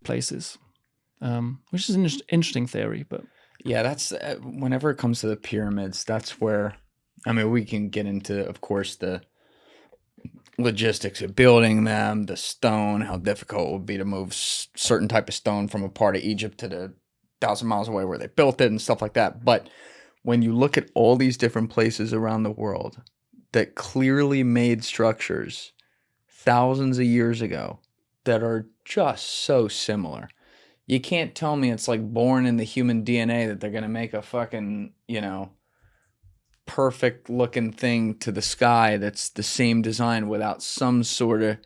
places, which is an interesting theory. But yeah, that's whenever it comes to the pyramids, that's where, I mean, we can get into, of course, the logistics of building them, the stone, how difficult it would be to move certain type of stone from a part of Egypt to the 1,000 miles away where they built it and stuff like that. But when you look at all these different places around the world that clearly made structures thousands of years ago that are just so similar, you can't tell me it's like born in the human DNA that they're going to make a fucking, you know, perfect looking thing to the sky that's the same design without some sort of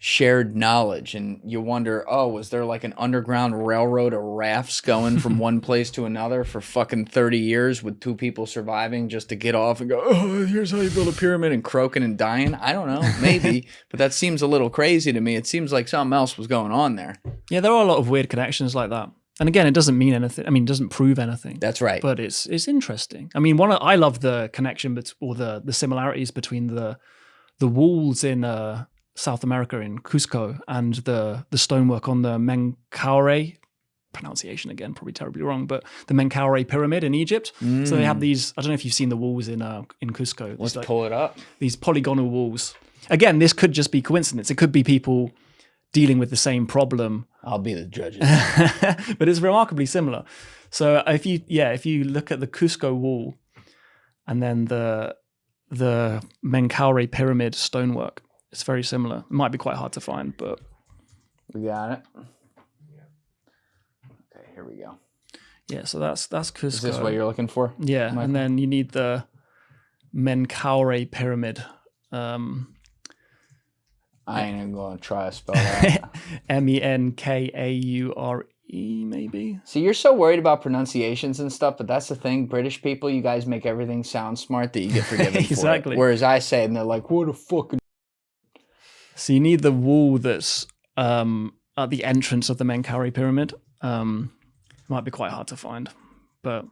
shared knowledge. And you wonder, oh, was there like an underground railroad of rafts going from one place to another for fucking 30 years with 2 people surviving just to get off and go, oh, here's how you build a pyramid, and croaking and dying? I don't know, maybe. But that seems a little crazy to me. It seems like something else was going on there. Yeah, there are a lot of weird connections like that. And again, it doesn't mean anything. I mean, it doesn't prove anything. That's right. But it's interesting. I mean, I love the connection or the similarities between the walls in South America in Cusco and the stonework on the Menkaure, pronunciation again, probably terribly wrong, but the Menkaure pyramid in Egypt. So they have these, I don't know if you've seen the walls in Cusco. Let's pull it up. These polygonal walls. Again, this could just be coincidence. It could be people dealing with the same problem. I'll be the judge. But it's remarkably similar. So if you look at the Cusco wall and then the Menkaure pyramid stonework, it's very similar. It might be quite hard to find, but we got it. Okay, here we go. Yeah, so that's Cusco. Is this what you're looking for? Yeah, Michael? And then you need the Menkaure pyramid. I ain't even going to try to spell that. Menkaure, maybe. See, you're so worried about pronunciations and stuff, but that's the thing. British people, you guys make everything sound smart that you get forgiven exactly. for it. Whereas I say it and they're like, what the fuck? So you need the wall that's at the entrance of the Menkaure pyramid. Might be quite hard to find, but...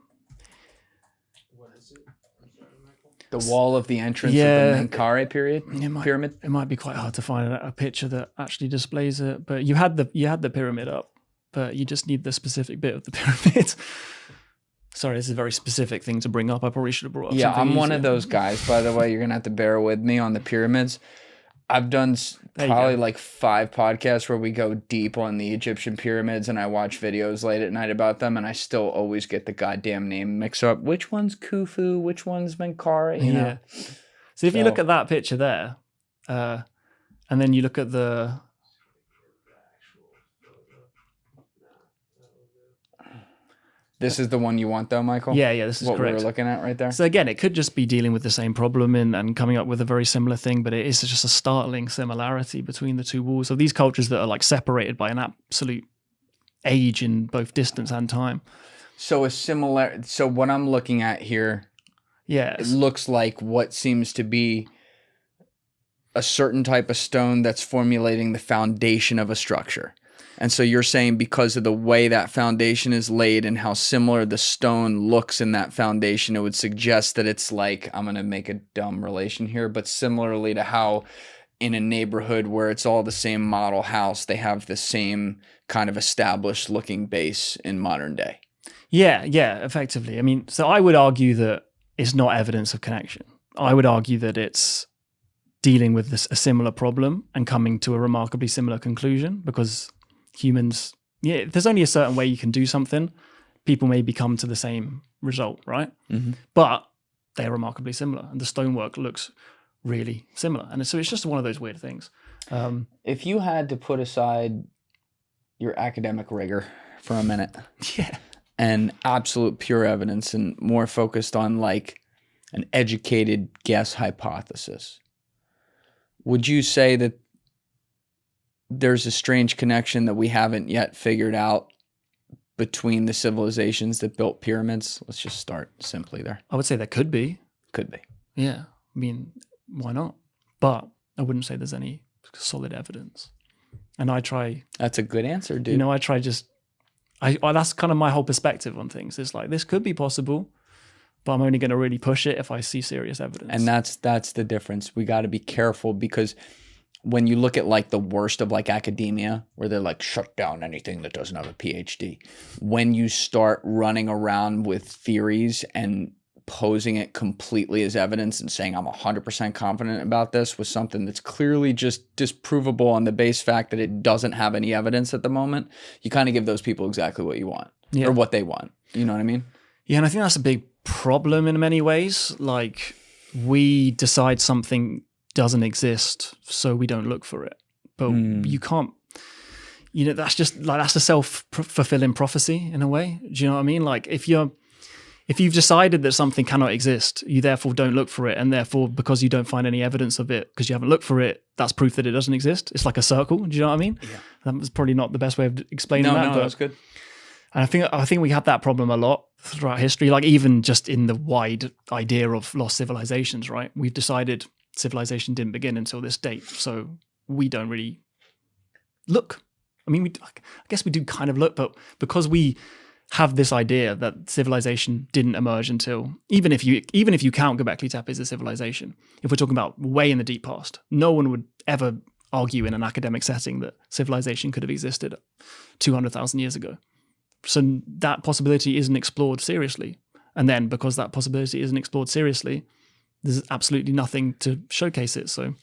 The wall of the entrance of the Menkaure pyramid. It might be quite hard to find a picture that actually displays it. But you had the pyramid up, but you just need the specific bit of the pyramid. Sorry, this is a very specific thing to bring up. I probably should have brought up. Yeah, I'm easier. one of those guys. By the way, you're gonna have to bear with me on the pyramids. I've done probably like 5 podcasts where we go deep on the Egyptian pyramids, and I watch videos late at night about them, and I still always get the goddamn name mixed up. Which one's Khufu? Which one's Menkaure? You know? So if you look at that picture there, and then you look at the... This is the one you want, though, Michael? Yeah, this is what correct. we were looking at right there. So again, it could just be dealing with the same problem and coming up with a very similar thing, but it is just a startling similarity between the two walls. So these cultures that are like separated by an absolute age in both distance and time. So what I'm looking at here, it looks like what seems to be a certain type of stone that's formulating the foundation of a structure. And so you're saying because of the way that foundation is laid and how similar the stone looks in that foundation, it would suggest that it's like, I'm going to make a dumb relation here, but similarly to how in a neighborhood where it's all the same model house, they have the same kind of established looking base in modern day. Yeah, effectively. I mean, so I would argue that it's not evidence of connection. I would argue that it's dealing with a similar problem and coming to a remarkably similar conclusion, because humans, there's only a certain way you can do something. People may come to the same result, right? Mm-hmm. But they're remarkably similar, and the stonework looks really similar. And so it's just one of those weird things. If you had to put aside your academic rigor for a minute, and absolute pure evidence, and more focused on like an educated guess hypothesis, would you say that there's a strange connection that we haven't yet figured out between the civilizations that built pyramids? Let's just start simply there. I would say there could be. Could be. Yeah. I mean, why not? But I wouldn't say there's any solid evidence. And I try... That's a good answer, dude. You know, I try that's kind of my whole perspective on things. It's like, this could be possible, but I'm only going to really push it if I see serious evidence. And that's the difference. We got to be careful, because when you look at like the worst of like academia, where they're like shut down anything that doesn't have a PhD, when you start running around with theories and posing it completely as evidence and saying I'm 100% confident about this with something that's clearly just disprovable on the base fact that it doesn't have any evidence at the moment, you kind of give those people exactly what you want or what they want. You know what I mean? Yeah, and I think that's a big problem in many ways. Like, we decide something doesn't exist, so we don't look for it. But you can't, that's just like, that's a self-fulfilling prophecy in a way. Do you know what I mean? Like, if you've decided that something cannot exist, you therefore don't look for it. And therefore, because you don't find any evidence of it, because you haven't looked for it, that's proof that it doesn't exist. It's like a circle. Do you know what I mean? Yeah. That was probably not the best way of explaining that. No, that's good. And I think we have that problem a lot throughout history, like even just in the wide idea of lost civilizations, right? We've decided civilization didn't begin until this date, so we don't really look. I mean, I guess we do kind of look, but because we have this idea that civilization didn't emerge until, even if you count Göbekli Tepe as a civilization, if we're talking about way in the deep past, no one would ever argue in an academic setting that civilization could have existed 200,000 years ago. So that possibility isn't explored seriously. And then because that possibility isn't explored seriously, there's absolutely nothing to showcase it. So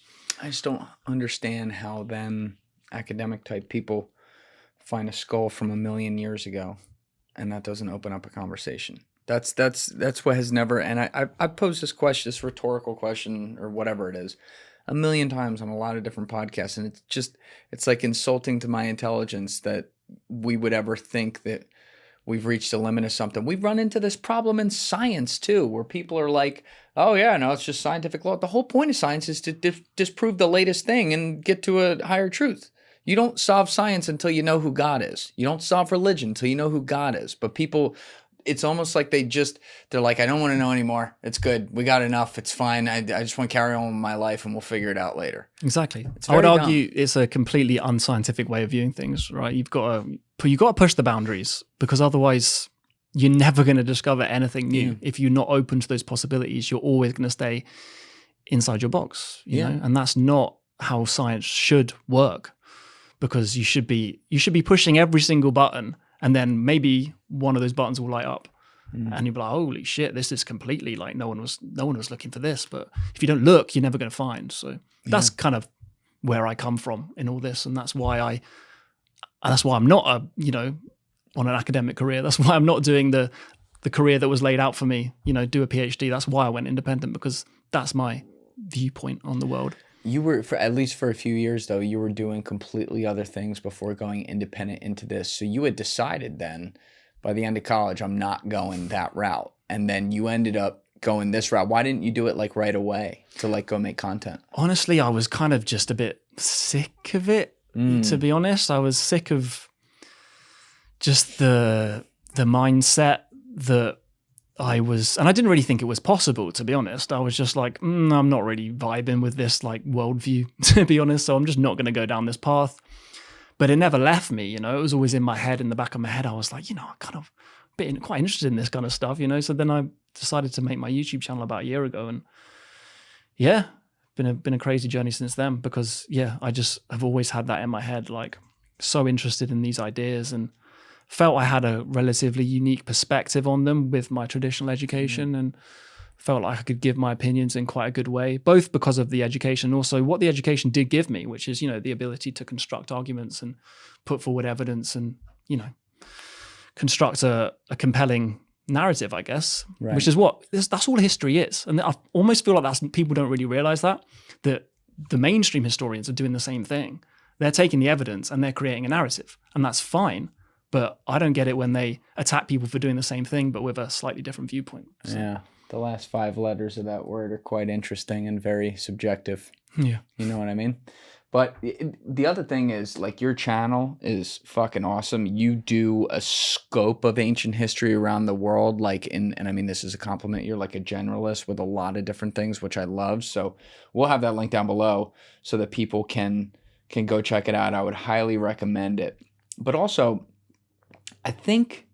I just don't understand how then academic type people find a skull from 1 million years ago, and that doesn't open up a conversation. That's what has never, and I posed this question, this rhetorical question or whatever it is, 1 million times on a lot of different podcasts, and it's like insulting to my intelligence that we would ever think that we've reached the limit of something. We've run into this problem in science too, where people are like, oh yeah, no, it's just scientific law. The whole point of science is to disprove the latest thing and get to a higher truth. You don't solve science until you know who God is. You don't solve religion until you know who God is. But people, it's almost like they're like, I don't want to know anymore. It's good. We got enough. It's fine. I just want to carry on with my life and we'll figure it out later. Exactly. I would argue it's a completely unscientific way of viewing things, right? You've got to push the boundaries, because otherwise you're never going to discover anything new. Yeah. If you're not open to those possibilities, you're always going to stay inside your box, you know? And that's not how science should work, because you should be pushing every single button, and then maybe one of those buttons will light up, and you'll be like, holy shit, this is completely like no one was looking for this. But if you don't look, you're never going to find. So that's kind of where I come from in all this, and that's why I'm not on an academic career. That's why I'm not doing the career that was laid out for me, do a PhD. That's why I went independent, because that's my viewpoint on the world. You were, at least for a few years though, you were doing completely other things before going independent into this. So you had decided then by the end of college, I'm not going that route. And then you ended up going this route. Why didn't you do it like right away to like go make content? Honestly, I was kind of just a bit sick of it, to be honest. I was sick of just the mindset that I was, and I didn't really think it was possible, to be honest. I was just like, I'm not really vibing with this like worldview, to be honest. So I'm just not going to go down this path. But it never left me, It was always in my head, in the back of my head. I was like, I'm kind of quite interested in this kind of stuff, So then I decided to make my YouTube channel about a year ago, and yeah, been a crazy journey since then, because I just have always had that in my head, like so interested in these ideas, and felt I had a relatively unique perspective on them with my traditional education, and felt like I could give my opinions in quite a good way, both because of the education and also what the education did give me, which is, the ability to construct arguments and put forward evidence and, construct a compelling narrative, I guess, right. Which is that's all history is. And I almost feel like people don't really realize that the mainstream historians are doing the same thing. They're taking the evidence and they're creating a narrative, and that's fine. But I don't get it when they attack people for doing the same thing, but with a slightly different viewpoint. So. Yeah. The last 5 letters of that word are quite interesting and very subjective. Yeah. You know what I mean? But the other thing is, like, your channel is fucking awesome. You do a scope of ancient history around the world, and I mean, this is a compliment. You're like a generalist with a lot of different things, which I love. So we'll have that link down below so that people can go check it out. I would highly recommend it. But also, I think,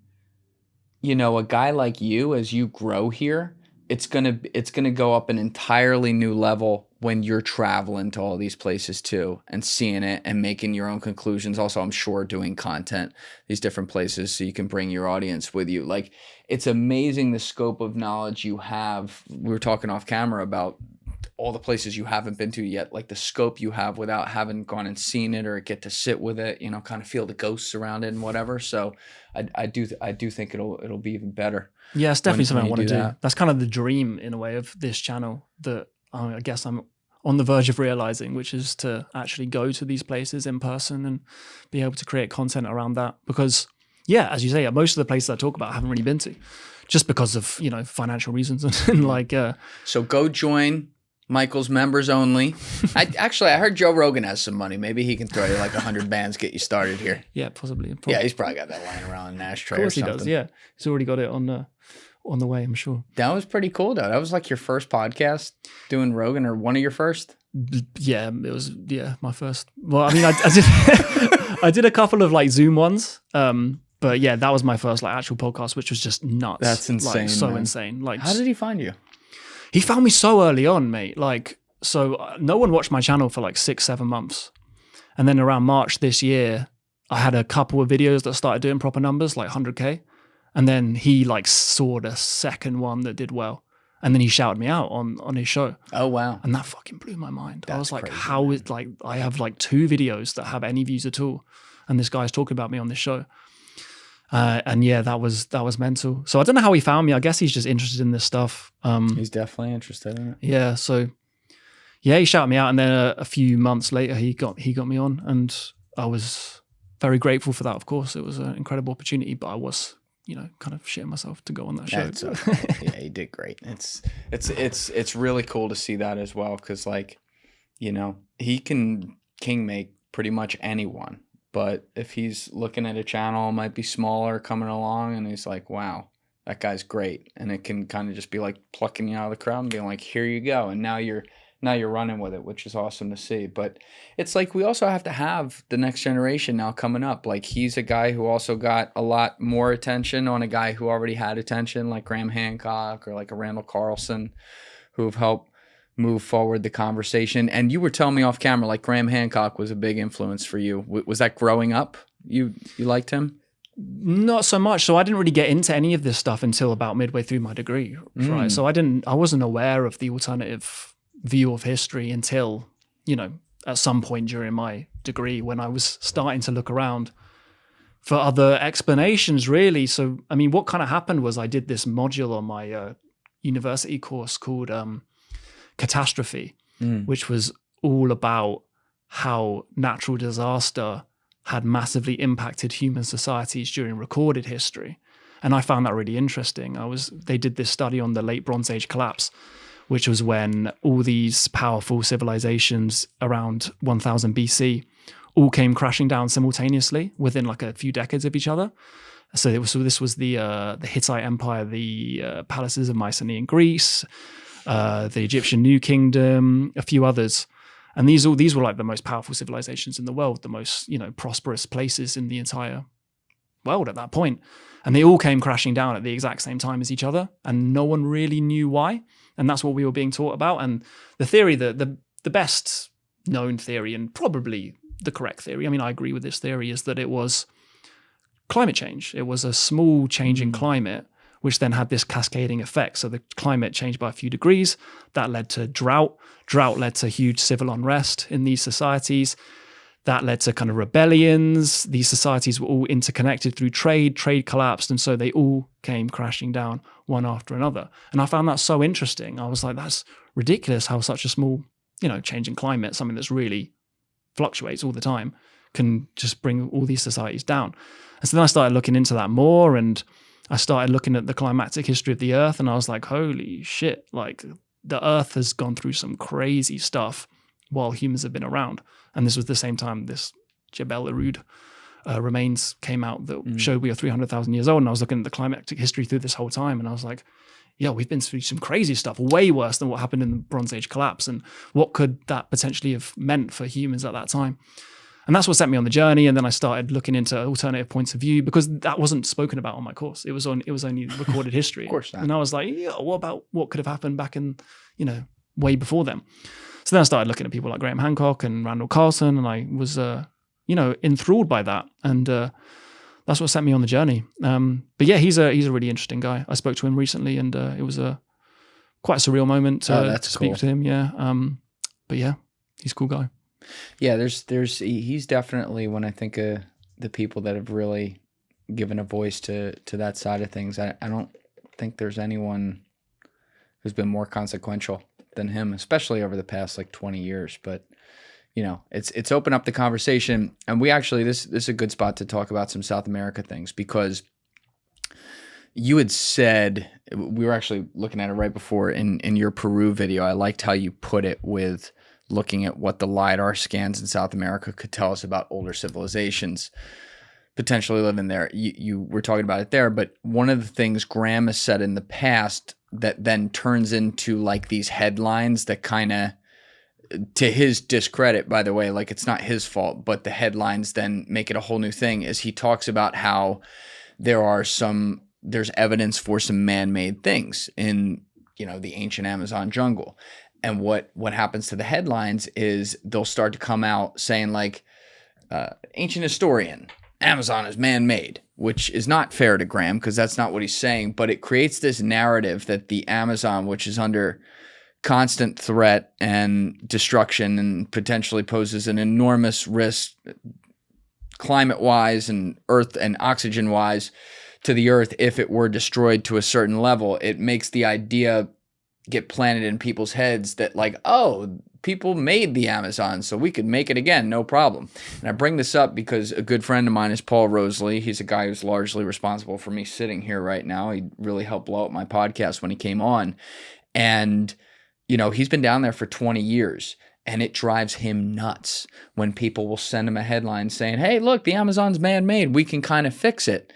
a guy like you, as you grow here, it's gonna go up an entirely new level when you're traveling to all these places too and seeing it and making your own conclusions. Also, I'm sure doing content these different places so you can bring your audience with you. Like, it's amazing the scope of knowledge you have. We were talking off camera about all the places you haven't been to yet, like the scope you have without having gone and seen it or get to sit with it, kind of feel the ghosts around it and whatever. So I do think it'll be even better. Yeah, it's definitely something I want to do. That's kind of the dream in a way of this channel that I guess I'm on the verge of realizing, which is to actually go to these places in person and be able to create content around that. Because yeah, as you say, most of the places I talk about I haven't really been to, just because of financial reasons and like. So go join Michael's members only. I heard Joe Rogan has some money. Maybe he can throw you like 100 bands, get you started here. Yeah, possibly. Yeah, he's probably got that lying around in an ashtray. Of course he does. Yeah, he's already got it on the way, I'm sure. That was pretty cool, though. That was like your first podcast doing Rogan, or one of your first? Yeah, it was. Yeah, my first. Well, I mean, I did I did a couple of like Zoom ones. But yeah, that was my first like actual podcast, which was just nuts. That's insane. Like, so man. insane. Like, how did he find you? He found me so early on, mate. Like, so no one watched my channel for like 6-7 months. And then around March this year, I had a couple of videos that started doing proper numbers, like 100K. And then he like saw the second one that did well. And then he shouted me out on his show. Oh, wow. And that fucking blew my mind. That's I was like, crazy, how man. is like, I have like 2 videos that have any views at all. And this guy's talking about me on this show. And yeah, that was mental. So I don't know how he found me. I guess he's just interested in this stuff. He's definitely interested in it. Yeah. So yeah, he shouted me out, and then a few months later, he got me on, and I was very grateful for that. Of course, it was an incredible opportunity, but I was, kind of shitting myself to go on that show. That's okay. Yeah, he did great. It's really cool to see that as well, because like, he can make pretty much anyone. But if he's looking at a channel, might be smaller, coming along, and he's like, wow, that guy's great. And it can kind of just be like plucking you out of the crowd and being like, here you go. And now you're running with it, which is awesome to see. But it's like we also have to have the next generation now coming up. Like, he's a guy who also got a lot more attention on a guy who already had attention, like Graham Hancock or like a Randall Carlson, who've helped move forward the conversation. And you were telling me off camera, like Graham Hancock was a big influence for you. Was that growing up? You liked him? Not so much. So I didn't really get into any of this stuff until about midway through my degree, right? So I wasn't aware of the alternative view of history until, at some point during my degree, when I was starting to look around for other explanations, really. So, I mean, what kind of happened was I did this module on my university course called Catastrophe, which was all about how natural disaster had massively impacted human societies during recorded history. And I found that really interesting. They did this study on the late Bronze Age collapse, which was when all these powerful civilizations around 1000 BC all came crashing down simultaneously within like a few decades of each other. So this was the Hittite Empire, the palaces of Mycenaean Greece, the Egyptian New Kingdom, a few others. And these were like the most powerful civilizations in the world, the most, prosperous places in the entire world at that point. And they all came crashing down at the exact same time as each other, and no one really knew why. And that's what we were being taught about. And the theory, the best known theory, and probably the correct theory, I mean, I agree with this theory, is that it was climate change. It was a small change in climate, which then had this cascading effect. So the climate changed by a few degrees. That led to drought. Drought led to huge civil unrest in these societies. That led to kind of rebellions. These societies were all interconnected through trade. Trade collapsed. And so they all came crashing down one after another. And I found that so interesting. I was like, that's ridiculous how such a small, change in climate, something that's really fluctuates all the time, can just bring all these societies down. And so then I started looking into that more, and I started looking at the climatic history of the Earth, and I was like, holy shit, like the Earth has gone through some crazy stuff while humans have been around. And this was the same time this Jebel Irhoud remains came out that showed we are 300,000 years old. And I was looking at the climatic history through this whole time, and I was like, yeah, we've been through some crazy stuff, way worse than what happened in the Bronze Age collapse. And what could that potentially have meant for humans at that time? And that's what set me on the journey. And then I started looking into alternative points of view, because that wasn't spoken about on my course. It was only recorded history. Of course not. And I was like, yeah, what about what could have happened back in, way before them? So then I started looking at people like Graham Hancock and Randall Carlson, and I was, enthralled by that. And that's what set me on the journey. But yeah, he's a really interesting guy. I spoke to him recently, and it was quite a surreal moment to speak to him. Yeah. But yeah, he's a cool guy. Yeah, he's definitely, when I think of the people that have really given a voice to that side of things, I don't think there's anyone who's been more consequential than him, especially over the past 20 years. But it's opened up the conversation, and we actually, this is a good spot to talk about some South America things, because you had said, we were actually looking at it right before in your Peru video. I liked how you put it with looking at what the LiDAR scans in South America could tell us about older civilizations potentially living there. You were talking about it there, but one of the things Graham has said in the past that then turns into these headlines that kind of, to his discredit, by the way, it's not his fault, but the headlines then make it a whole new thing, is he talks about how there's evidence for some man-made things in, the ancient Amazon jungle. And what happens to the headlines is they'll start to come out saying ancient historian, Amazon is man-made, which is not fair to Graham, because that's not what he's saying. But it creates this narrative that the Amazon, which is under constant threat and destruction and potentially poses an enormous risk climate-wise and earth and oxygen-wise to the earth if it were destroyed to a certain level, it makes the idea get planted in people's heads that people made the Amazon, so we could make it again, no problem. And I bring this up because a good friend of mine is Paul Rosley. He's a guy who's largely responsible for me sitting here right now. He really helped blow up my podcast when he came on. And, he's been down there for 20 years. And it drives him nuts when people will send him a headline saying, hey, look, the Amazon's man-made. We can kind of fix it.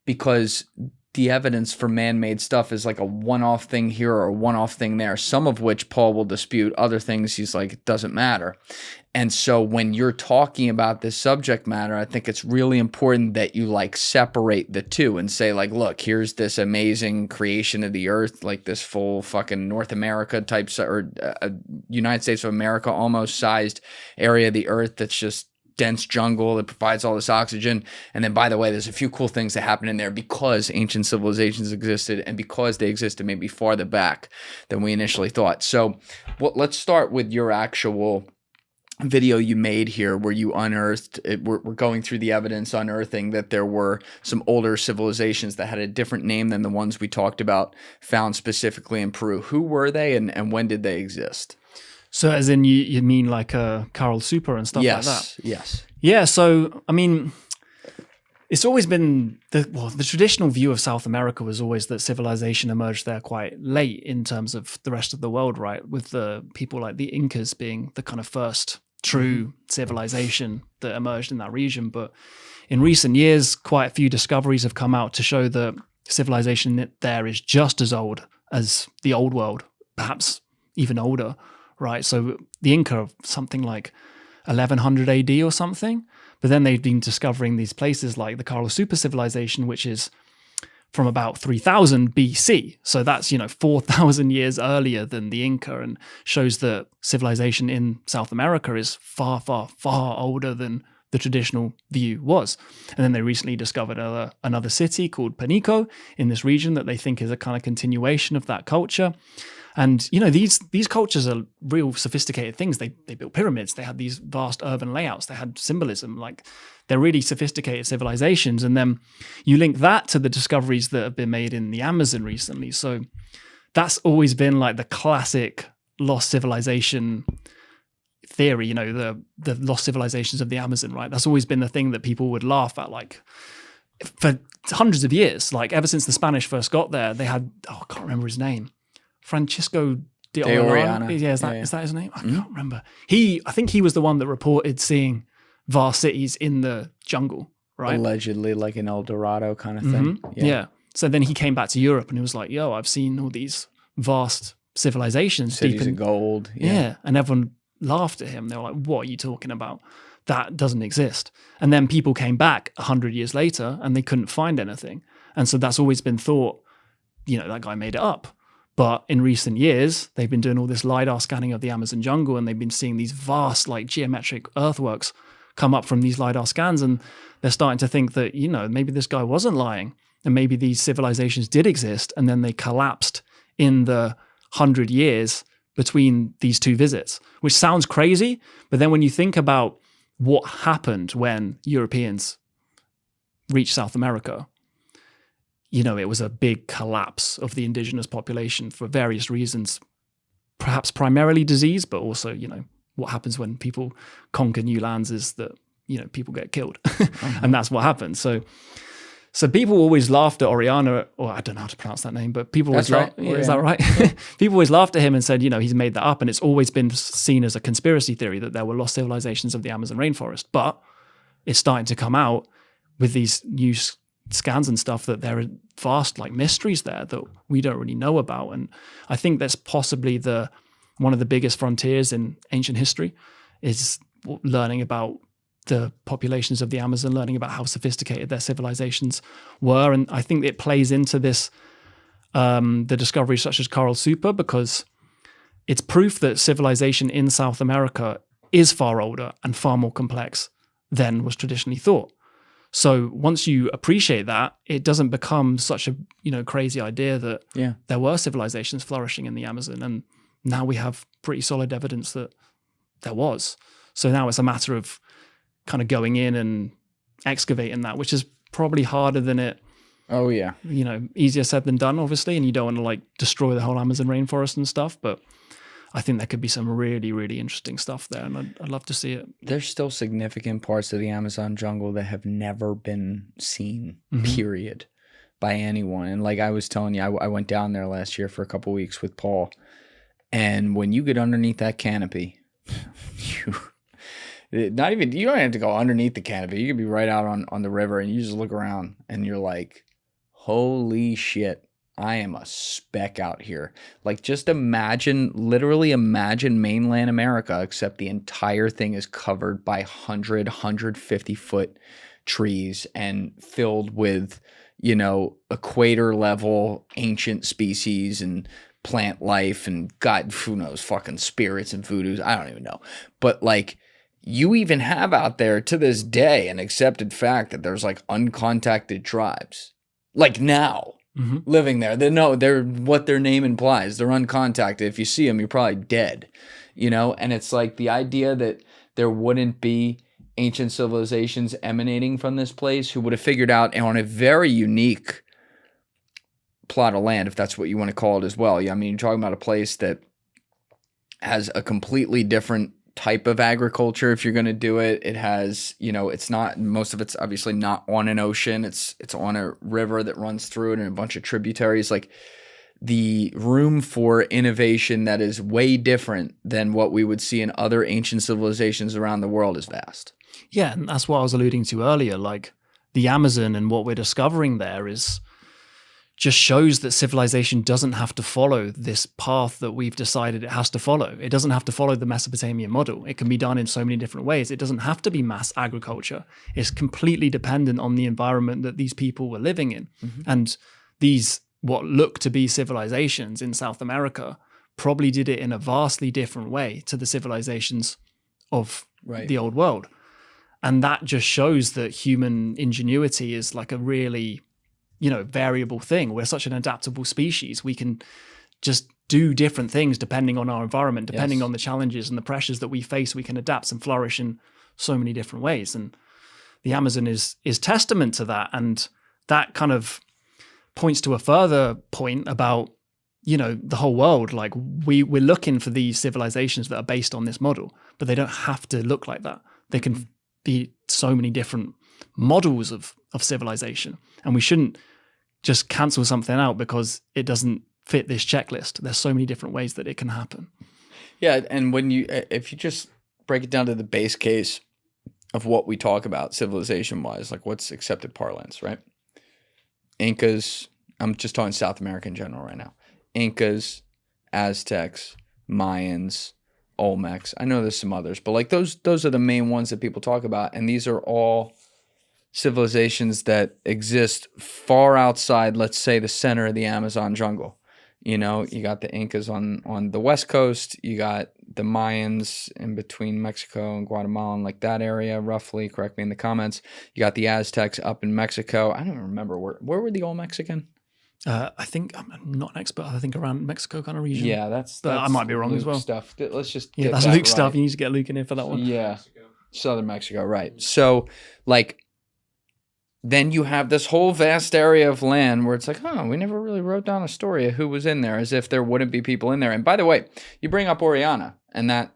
Because the evidence for man-made stuff is a one-off thing here or a one-off thing there, some of which Paul will dispute. Other things he's it doesn't matter. And so when you're talking about this subject matter, I think it's really important that you separate the two and say look, here's this amazing creation of the earth, this full fucking North America type, or United States of America almost sized area of the earth that's just dense jungle that provides all this oxygen. And then, by the way, there's a few cool things that happen in there because ancient civilizations existed, and because they existed maybe farther back than we initially thought. So let's start with your actual video you made here, where you unearthed it. We're going through the evidence, unearthing that there were some older civilizations that had a different name than the ones we talked about, found specifically in Peru. Who were they, and when did they exist? So as in you mean Carl Super and stuff like that? Yes. Yeah, so I mean, it's always been the traditional view of South America was always that civilization emerged there quite late in terms of the rest of the world, right? With the people like the Incas being the kind of first true civilization that emerged in that region. But in recent years, quite a few discoveries have come out to show that civilization there is just as old as the old world, perhaps even older. Right, so the Inca are something like 1100 AD or something, but then they've been discovering these places like the Carl Super civilization, which is from about 3000 BC. So that's 4,000 years earlier than the Inca, and shows that civilization in South America is far, far, far older than the traditional view was. And then they recently discovered another city called Panico in this region that they think is a kind of continuation of that culture. And these cultures are real sophisticated things. They built pyramids. They had these vast urban layouts. They had symbolism. They're really sophisticated civilizations. And then you link that to the discoveries that have been made in the Amazon recently. So that's always been the classic lost civilization theory. The lost civilizations of the Amazon, right? That's always been the thing that people would laugh at, for hundreds of years. Ever since the Spanish first got there, they had I can't remember his name. Francisco de Orellana. Yeah, is that his name? I can't remember. I think he was the one that reported seeing vast cities in the jungle, right? Allegedly, like an El Dorado kind of thing. Mm-hmm. Yeah. So then he came back to Europe and he was like, yo, I've seen all these vast civilizations. Cities of gold. Yeah. And everyone laughed at him. They were like, what are you talking about? that doesn't exist. And then people came back 100 years later and they couldn't find anything. And so that's always been thought, that guy made it up. But in recent years, they've been doing all this LiDAR scanning of the Amazon jungle, and they've been seeing these vast, like, geometric earthworks come up from these LiDAR scans. And they're starting to think that, maybe this guy wasn't lying, and maybe these civilizations did exist, and then they collapsed in the 100 years between these two visits, which sounds crazy. But then when you think about what happened when Europeans reached South America, it was a big collapse of the indigenous population for various reasons, perhaps primarily disease, but also, what happens when people conquer new lands is that, people get killed. And that's what happened. So people always laughed at Oriana, or I don't know how to pronounce that name, but people always laughed. Yeah, is that right? People always laughed at him and said, he's made that up. And it's always been seen as a conspiracy theory that there were lost civilizations of the Amazon rainforest. But it's starting to come out with these new scans and stuff that there are vast, like, mysteries there that we don't really know about. And I think that's possibly one of the biggest frontiers in ancient history, is learning about the populations of the Amazon, learning about how sophisticated their civilizations were. And I think it plays into this, the discoveries such as Coral Super, because it's proof that civilization in South America is far older and far more complex than was traditionally thought. So once you appreciate that, it doesn't become such a crazy idea that there were civilizations flourishing in the Amazon. And now we have pretty solid evidence that there was. So now it's a matter of kind of going in and excavating that, which is probably harder than it. Oh yeah. Easier said than done, obviously. And you don't want to, like, destroy the whole Amazon rainforest and stuff. But I think there could be some really, really interesting stuff there, and I'd love to see it. There's still significant parts of the Amazon jungle that have never been seen, period, by anyone. And like I was telling you, I went down there last year for a couple of weeks with Paul, and when you get underneath that canopy, you don't have to go underneath the canopy. You could be right out on the river, and you just look around, and you're like, holy shit. I am a speck out here. Like, just literally imagine mainland America, except the entire thing is covered by 150 foot trees and filled with, equator level ancient species and plant life and God, who knows, fucking spirits and voodoos. I don't even know. But like, you even have out there to this day an accepted fact that there's like uncontacted tribes. Like now. Living there. They're what their name implies. They're uncontacted. If you see them, you're probably dead. And it's like the idea that there wouldn't be ancient civilizations emanating from this place who would have figured out on a very unique plot of land, if that's what you want to call it as well. I mean, you're talking about a place that has a completely different type of agriculture. If you're going to do it, it has, it's not, most of it's obviously not on an ocean. It's on a river that runs through it and a bunch of tributaries. Like, the room for innovation that is way different than what we would see in other ancient civilizations around the world is vast. Yeah, and that's what I was alluding to earlier. Like, the Amazon and what we're discovering there just shows that civilization doesn't have to follow this path that we've decided it has to follow. It doesn't have to follow the Mesopotamian model. It can be done in so many different ways. It doesn't have to be mass agriculture. It's completely dependent on the environment that these people were living in. And these, what look to be civilizations in South America, probably did it in a vastly different way to the civilizations of the old world. And that just shows that human ingenuity is like a really, variable thing. We're such an adaptable species. We can just do different things depending on our environment, depending on the challenges and the pressures that we face. We can adapt and flourish in so many different ways. And the Amazon is testament to that. And that kind of points to a further point about, the whole world. Like, we're looking for these civilizations that are based on this model, but they don't have to look like that. They can be so many different models of civilization. And we shouldn't just cancel something out because it doesn't fit this checklist. There's so many different ways that it can happen. Yeah, and if you just break it down to the base case of what we talk about civilization-wise, like what's accepted parlance, right? Incas, I'm just talking South America in general right now. Incas, Aztecs, Mayans, Olmecs. I know there's some others, but like those are the main ones that people talk about. And these are all civilizations that exist far outside, let's say, the center of the Amazon jungle. You know, you got the Incas on the west coast, you got the Mayans in between Mexico and Guatemala, and like that area, roughly. Correct me in the comments. You got the Aztecs up in Mexico. I don't even remember where were the Olmecs again? I think I'm not an expert. I think around Mexico kind of region. Yeah, that's I might be wrong Luke as well. Stuff. Let's just Yeah, get that's that Luke stuff. right. You need to get Luke in here for that one. Yeah, southern Mexico, right? So, like, then you have this whole vast area of land where it's like, oh, we never really wrote down a story of who was in there, as if there wouldn't be people in there. And by the way, you bring up Orellana and that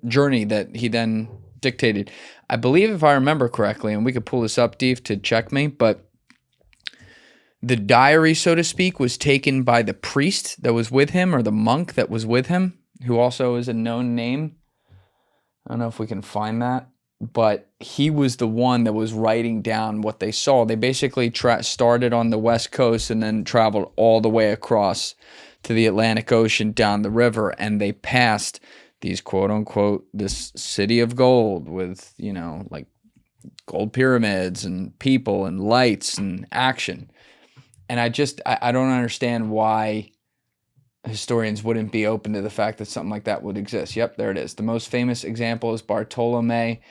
journey that he then dictated. I believe, if I remember correctly, and we could pull this up, Dave, to check me, but the diary, so to speak, was taken by the priest that was with him, or the monk that was with him, who also is a known name. I don't know if we can find that, but he was the one that was writing down what they saw. They basically started on the west coast and then traveled all the way across to the Atlantic Ocean down the river, and they passed these quote unquote this city of gold with, you know, like gold pyramids and people and lights and action. And I don't understand why historians wouldn't be open to the fact that something like that would exist. Yep, there it is. The most famous example is Bartolomé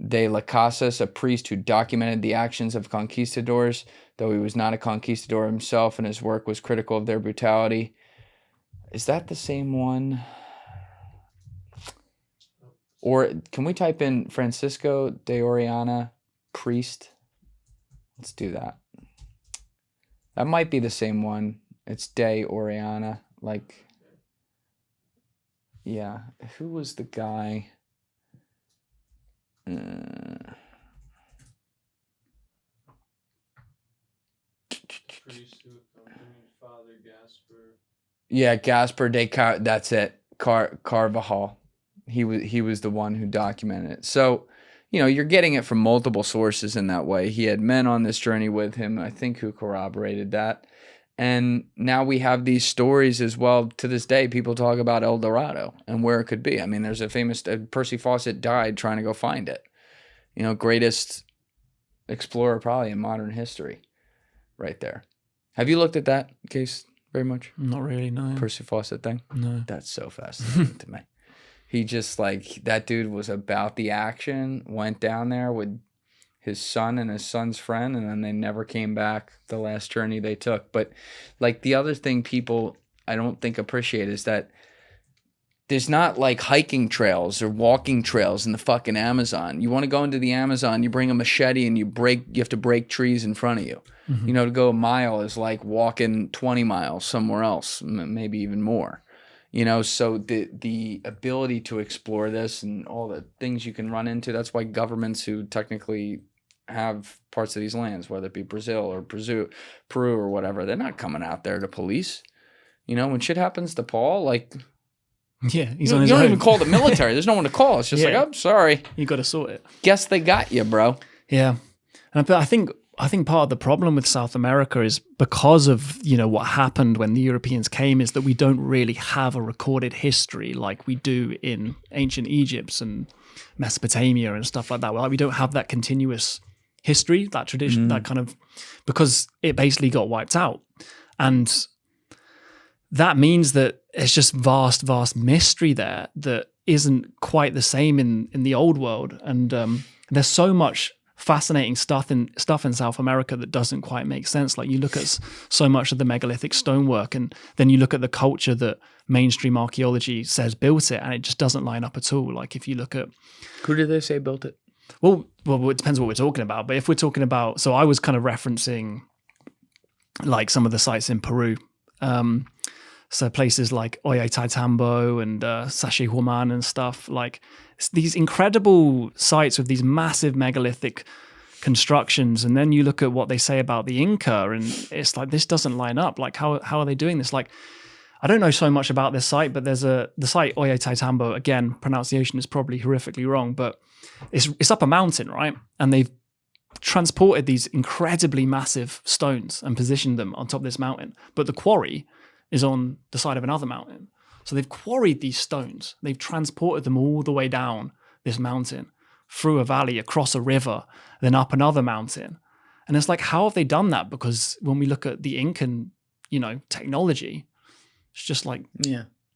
de las Casas, a priest who documented the actions of conquistadors, though he was not a conquistador himself, and his work was critical of their brutality. Is that the same one? Or can we type in Francisco de Orellana, priest? Let's do that. That might be the same one. It's de Orellana. Like, yeah. Who was the guy? Father Gaspar. Yeah, Gaspar de that's it. Carvajal. He was the one who documented it. So, you know, you're getting it from multiple sources in that way. He had men on this journey with him, I think, who corroborated that. And now we have these stories as well. To this day, people talk about El Dorado and where it could be. I mean, there's a famous Percy Fawcett died trying to go find it. You know, greatest explorer probably in modern history, right there. Have you looked at that case very much? Not really, no. Percy Fawcett thing? No. That's so fascinating to me. He just, like, that dude was about the action, went down there with his son and his son's friend, and then they never came back the last journey they took. But, like, the other thing people, I don't think, appreciate is that there's not, like, hiking trails or walking trails in the fucking Amazon. You want to go into the Amazon, you bring a machete and you have to break trees in front of you. Mm-hmm. You know, to go a mile is like walking 20 miles somewhere else, maybe even more. You know, so the ability to explore this and all the things you can run into, that's why governments who technically have parts of these lands, whether it be Brazil or Peru or whatever, they're not coming out there to police. You know, when shit happens to Paul, like, yeah, you don't even call the military. There's no one to call. It's just like, oh, sorry. You got to sort it. Guess they got you, bro. Yeah. And I think part of the problem with South America is because of, you know, what happened when the Europeans came is that we don't really have a recorded history like we do in ancient Egypt and Mesopotamia and stuff like that. Like, we don't have that continuous history, that tradition, that kind of, because it basically got wiped out. And that means that it's just vast mystery there that isn't quite the same in the old world. And there's so much fascinating stuff in South America that doesn't quite make sense. Like, you look at so much of the megalithic stonework, and then you look at the culture that mainstream archaeology says built it, and it just doesn't line up at all. Like, if you look at, who did they say built it? Well, it depends what we're talking about. But if we're talking about, so I was kind of referencing like some of the sites in Peru. So places like Ollantaytambo and Sacsayhuaman and stuff, like these incredible sites with these massive megalithic constructions. And then you look at what they say about the Inca, and it's like, this doesn't line up. Like, how are they doing this? Like, I don't know so much about this site, but there's the site Ollantaytambo, again, pronunciation is probably horrifically wrong, but it's up a mountain, right? And they've transported these incredibly massive stones and positioned them on top of this mountain. But the quarry is on the side of another mountain. So they've quarried these stones. They've transported them all the way down this mountain, through a valley, across a river, then up another mountain. And it's like, how have they done that? Because when we look at the Incan, technology, it's just like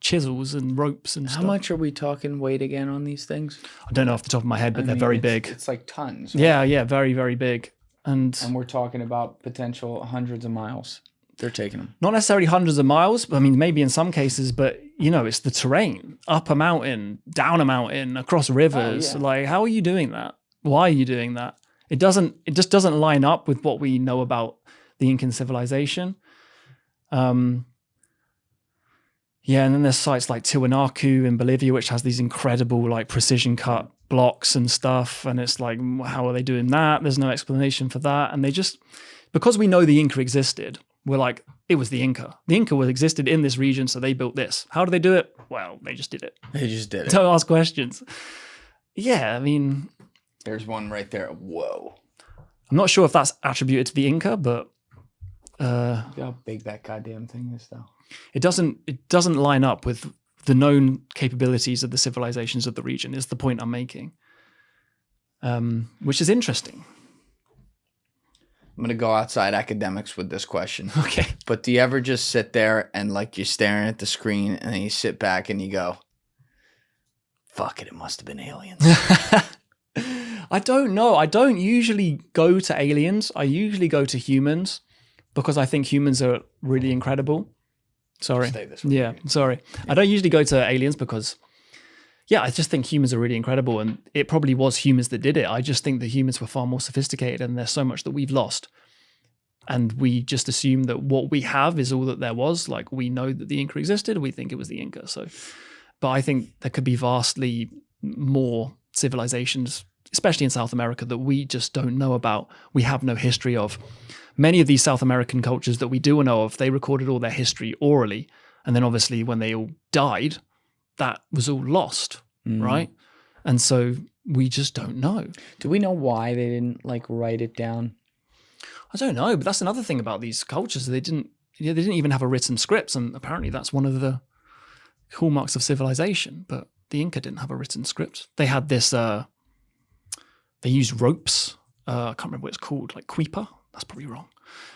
chisels and ropes and stuff. How much are we talking weight again on these things? I don't know off the top of my head, but they're very big. It's like tons. Right? Yeah, very, very big. And we're talking about potential hundreds of miles. They're taking them. Not necessarily hundreds of miles, but I mean, maybe in some cases, but it's the terrain, up a mountain, down a mountain, across rivers. Oh, yeah. Like, how are you doing that? Why are you doing that? It just doesn't line up with what we know about the Incan civilization. And then there's sites like Tiwanaku in Bolivia, which has these incredible like precision cut blocks and stuff. And it's like, how are they doing that? There's no explanation for that. And they just, because we know the Inca existed, we're like, it was the Inca. The Inca existed in this region, so they built this. How do they do it? Well, they just did it. They just did it. Don't ask questions. Yeah, I mean... There's one right there. Whoa. I'm not sure if that's attributed to the Inca, but... Look how big that goddamn thing is, though. It doesn't line up with the known capabilities of the civilizations of the region, is the point I'm making. Which is interesting. I'm going to go outside academics with this question. Okay. But do you ever just sit there and like you're staring at the screen and then you sit back and you go, fuck it must have been aliens. I don't know. I don't usually go to aliens. I usually go to humans because I think humans are really incredible. Sorry. Stay this way. Yeah, sorry. I don't usually go to aliens because, I just think humans are really incredible, and it probably was humans that did it. I just think the humans were far more sophisticated, and there's so much that we've lost. And we just assume that what we have is all that there was. Like, we know that the Inca existed, we think it was the Inca. But I think there could be vastly more civilizations, especially in South America, that we just don't know about. We have no history of. Many of these South American cultures that we do know of, they recorded all their history orally. And then obviously when they all died, that was all lost, right? And so we just don't know. Do we know why they didn't write it down? I don't know, but that's another thing about these cultures. They didn't even have a written script, and apparently that's one of the hallmarks of civilization. But the Inca didn't have a written script. They had this. They used ropes. I can't remember what it's called, like Quipus. That's probably wrong,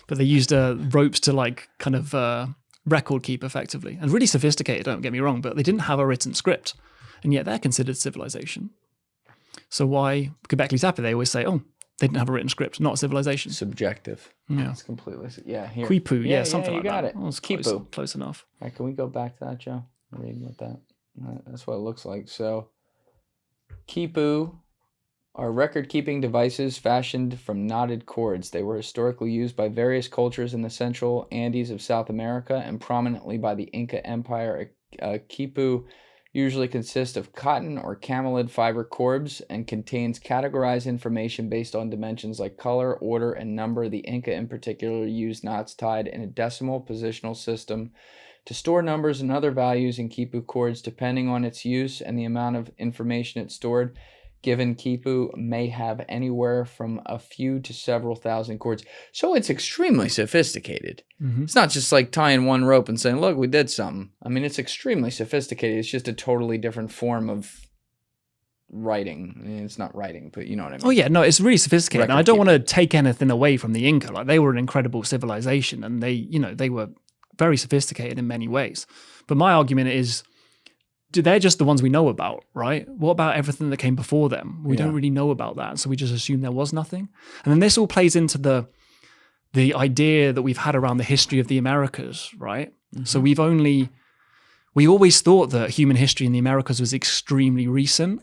but they used ropes to record keep effectively, and really sophisticated. Don't get me wrong, but they didn't have a written script, and yet they're considered civilization. So why Göbekli Tepe? They always say, "Oh, they didn't have a written script, not a civilization." Subjective. Yeah, it's completely. Yeah, here. Quipus. Something like that. You got it. Oh, it's close enough. All right, can we go back to that, Joe? I'm reading about that. That's what it looks like. So, Quipus are record-keeping devices fashioned from knotted cords. They were historically used by various cultures in the central Andes of South America and prominently by the Inca Empire. Quipus usually consists of cotton or camelid fiber corbs and contains categorized information based on dimensions like color, order, and number. The Inca in particular used knots tied in a decimal positional system to store numbers and other values in Quipus cords depending on its use and the amount of information it stored. Given Quipus may have anywhere from a few to several thousand cords. So it's extremely sophisticated. Mm-hmm. It's not just like tying one rope and saying, look, we did something. I mean, it's extremely sophisticated. It's just a totally different form of writing. I mean, it's not writing, but you know what I mean. Oh, yeah. No, it's really sophisticated. And I don't want to take anything away from the Inca. Like, they were an incredible civilization, and they were very sophisticated in many ways. But my argument is, they're just the ones we know about, right? What about everything that came before them? We don't really know about that, so we just assume there was nothing. And then this all plays into the idea that we've had around the history of the Americas, right? Mm-hmm. So we always thought that human history in the Americas was extremely recent,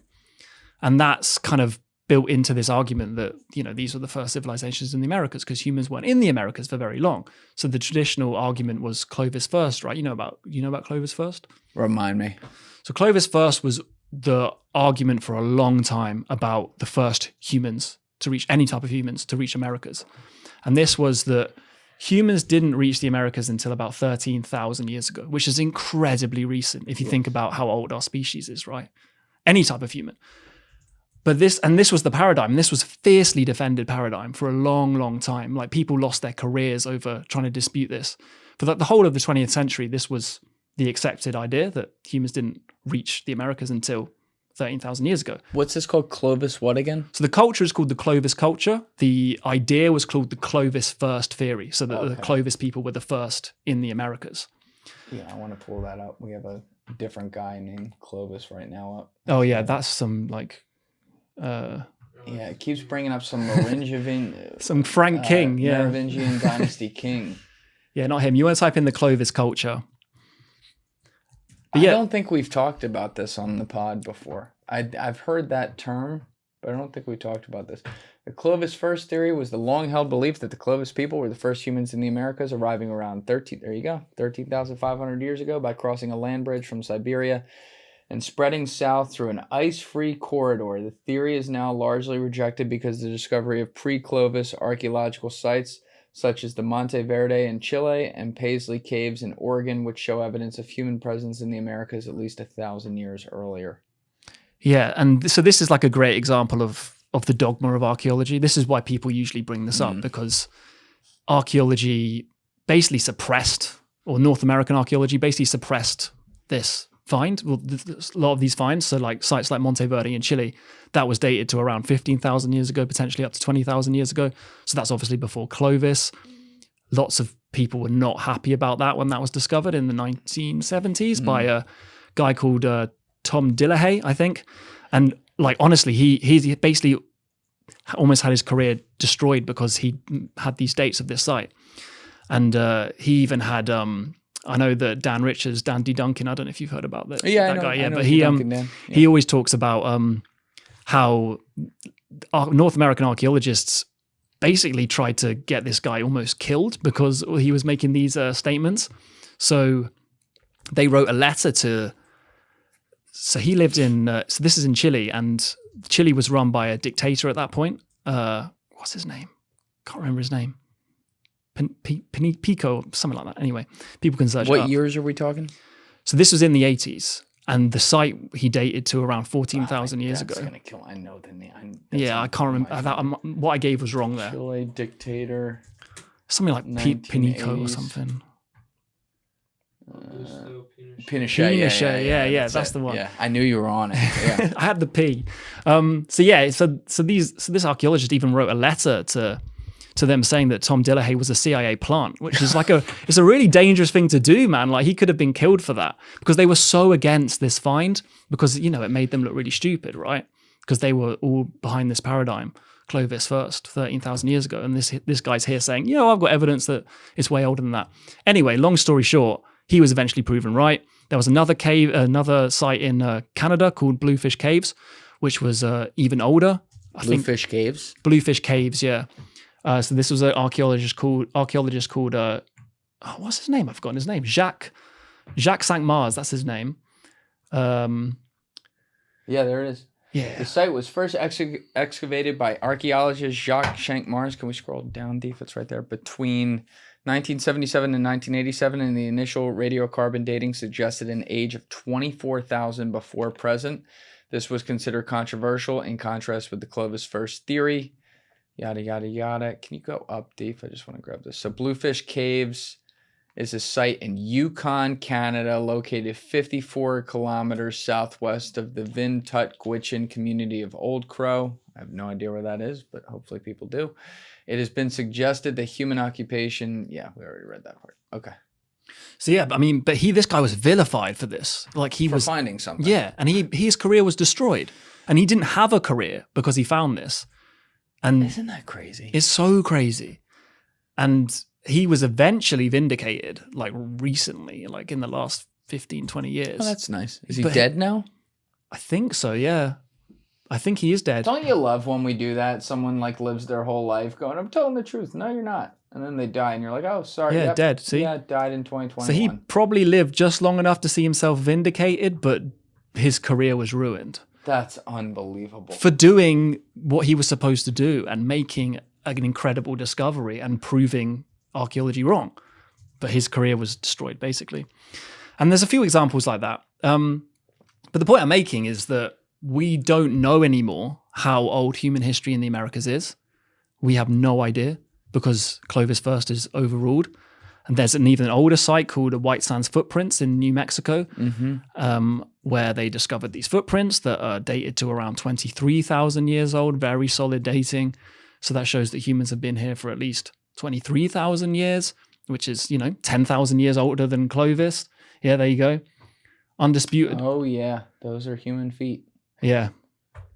and that's kind of built into this argument that, these were the first civilizations in the Americas because humans weren't in the Americas for very long. So the traditional argument was Clovis-First, right? You know about Clovis-First? Remind me. So Clovis-First was the argument for a long time about the first humans to reach any type of humans to reach Americas. And this was that humans didn't reach the Americas until about 13,000 years ago, which is incredibly recent if you think about how old our species is, right? Any type of human. But this was the paradigm. This was a fiercely defended paradigm for a long, long time. Like, people lost their careers over trying to dispute this. For the whole of the 20th century, this was the accepted idea that humans didn't reach the Americas until 13,000 years ago. What's this called? Clovis what again? So the culture is called the Clovis culture. The idea was called the Clovis-First theory, so that the Clovis people were the first in the Americas. Yeah, I want to pull that up. We have a different guy named Clovis right now up. Oh yeah, that's some like... yeah, it keeps bringing up some Merovingian... some Frank King, yeah. Merovingian dynasty king. Yeah, not him. You want to type in the Clovis culture. I don't think we've talked about this on the pod before. I've heard that term, but I don't think we talked about this. The Clovis-First theory was the long-held belief that the Clovis people were the first humans in the Americas, arriving around 13,500 years ago by crossing a land bridge from Siberia and spreading south through an ice-free corridor. The theory is now largely rejected because of the discovery of pre-Clovis archaeological sites such as the Monte Verde in Chile and Paisley Caves in Oregon, which show evidence of human presence in the Americas at least 1,000 years earlier. Yeah, and so this is like a great example of the dogma of archaeology. This is why people usually bring this up, because archaeology basically suppressed, or North American archaeology basically suppressed this find. Well, a lot of these finds, so like sites like Monte Verde in Chile, that was dated to around 15,000 years ago, potentially up to 20,000 years ago. So that's obviously before Clovis. Lots of people were not happy about that when that was discovered in the 1970s by a guy called Tom Dillahay, I think. And like, honestly, he basically almost had his career destroyed because he had these dates of this site. And he even had, I know that Dan D. Duncan, I don't know if you've heard about that, that guy. Yeah, but he always talks about how North American archaeologists basically tried to get this guy almost killed because he was making these statements. So they wrote a letter to... So he lived in, so this is in Chile, and Chile was run by a dictator at that point. What's his name? Can't remember his name. Pico, something like that. Anyway, people can search it up. What years are we talking? So this was in the 80s, and the site he dated to around 14,000 years ago. That's going to kill. I know the name. Yeah, I can't remember. What I gave was wrong there. Chile dictator. Something like Pinico or something. Pinochet, yeah, that's the one. Yeah, I knew you were on it. Yeah. I had the P. So this archaeologist even wrote a letter to them saying that Tom Dillahay was a CIA plant, which is like it's a really dangerous thing to do, man. Like, he could have been killed for that because they were so against this find, because it made them look really stupid, right? Because they were all behind this paradigm, Clovis-First, 13,000 years ago, and this guy's here saying, I've got evidence that it's way older than that. Anyway, long story short, he was eventually proven right. There was another site in Canada called Bluefish Caves, which was even older. Bluefish Caves? Bluefish Caves, yeah. So this was an archaeologist called what's his name? I've forgotten his name. Jacques Saint-Mars, that's his name. Yeah, there it is. Yeah. The site was first excavated by archaeologist Jacques Saint-Mars. Can we scroll down, Deep? It's right there. Between 1977 and 1987, and the initial radiocarbon dating suggested an age of 24,000 before present. This was considered controversial in contrast with the Clovis-First theory. Yada, yada, yada. Can you go up, Deep? I just want to grab this. So Bluefish Caves is a site in Yukon, Canada, located 54 kilometers southwest of the Vin-Tut-Gwitchin community of Old Crow. I have no idea where that is, but hopefully people do. It has been suggested that human occupation... Yeah, we already read that part. Okay. So yeah, but this guy was vilified for this. Like, he was finding something. Yeah, and his career was destroyed. And he didn't have a career because he found this. And isn't that crazy? It's so crazy. And he was eventually vindicated, like recently, like in the last 15, 20 years. Oh, that's nice. Is he dead now? I think so, yeah. I think he is dead. Don't you love when we do that? Someone like lives their whole life going, I'm telling the truth. No, you're not. And then they die and you're like, oh, sorry. Yeah, dead. See? Yeah, died in 2021. So he probably lived just long enough to see himself vindicated, but his career was ruined. That's unbelievable. For doing what he was supposed to do and making an incredible discovery and proving archaeology wrong. But his career was destroyed, basically. And there's a few examples like that. But the point I'm making is that we don't know anymore how old human history in the Americas is. We have no idea because Clovis-First is overruled. And there's an even older site called the White Sands Footprints in New Mexico, where they discovered these footprints that are dated to around 23,000 years old, very solid dating. So that shows that humans have been here for at least 23,000 years, which is, 10,000 years older than Clovis. Yeah, there you go. Undisputed. Oh, yeah. Those are human feet. Yeah.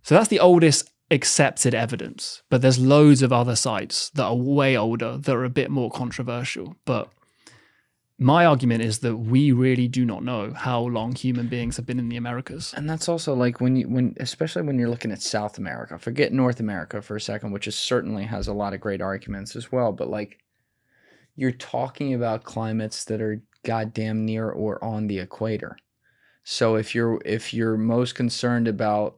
So that's the oldest accepted evidence. But there's loads of other sites that are way older that are a bit more controversial. But my argument is that we really do not know how long human beings have been in the Americas. And that's also like especially when you're looking at South America, forget North America for a second, which certainly has a lot of great arguments as well. But like, you're talking about climates that are goddamn near or on the equator. So if you're most concerned about,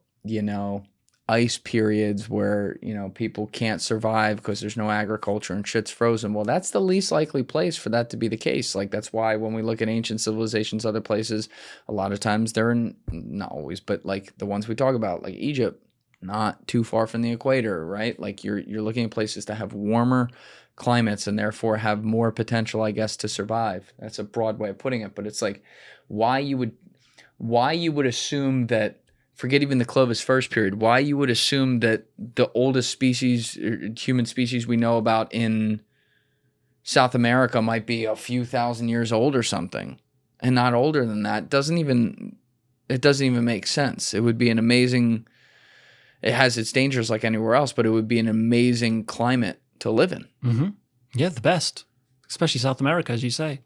ice periods where, people can't survive because there's no agriculture and shit's frozen, well, that's the least likely place for that to be the case. Like, that's why when we look at ancient civilizations, other places, a lot of times not always, but like the ones we talk about, like Egypt, not too far from the equator, right? Like you're looking at places that have warmer climates and therefore have more potential, I guess, to survive. That's a broad way of putting it, but it's like why you would assume that, forget even the Clovis-First period, why you would assume that the oldest species, human species we know about in South America might be a few thousand years old or something, and not older than that, doesn't even make sense. It would be an amazing, it has its dangers like anywhere else, but it would be an amazing climate to live in. Mm-hmm. Yeah, the best, especially South America, as you say.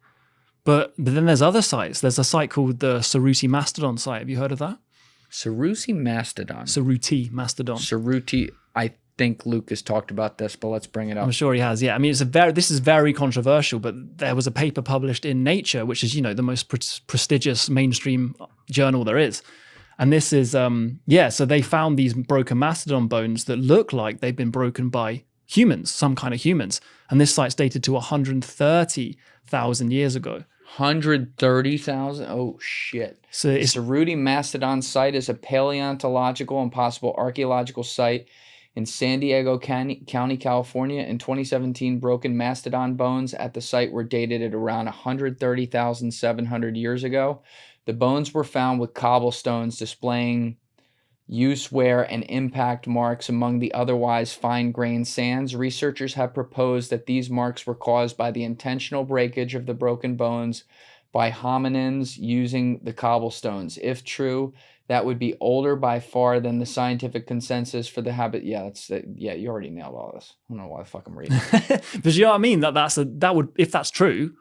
But then there's other sites. There's a site called the Ceruti Mastodon site. Have you heard of that? Ceruti Mastodon. Ceruti Mastodon. Ceruti. I think Luke has talked about this, but let's bring it up. I'm sure he has. Yeah, I mean, this is very controversial, but there was a paper published in Nature, which is the most prestigious mainstream journal there is, and this is so they found these broken mastodon bones that look like they've been broken by humans, some kind of humans, and this site's dated to 130,000 years ago. 130,000? Oh, shit. So it's the Ceruti Mastodon site is a paleontological and possible archaeological site in San Diego County, California. In 2017, broken mastodon bones at the site were dated at around 130,700 years ago. The bones were found with cobblestones displaying use, wear, and impact marks among the otherwise fine-grained sands. Researchers have proposed that these marks were caused by the intentional breakage of the broken bones by hominins using the cobblestones. If true, that would be older by far than the scientific consensus for the habit. Yeah, you already nailed all this. I don't know why the fuck I'm reading. But you know what I mean? That would, if that's true,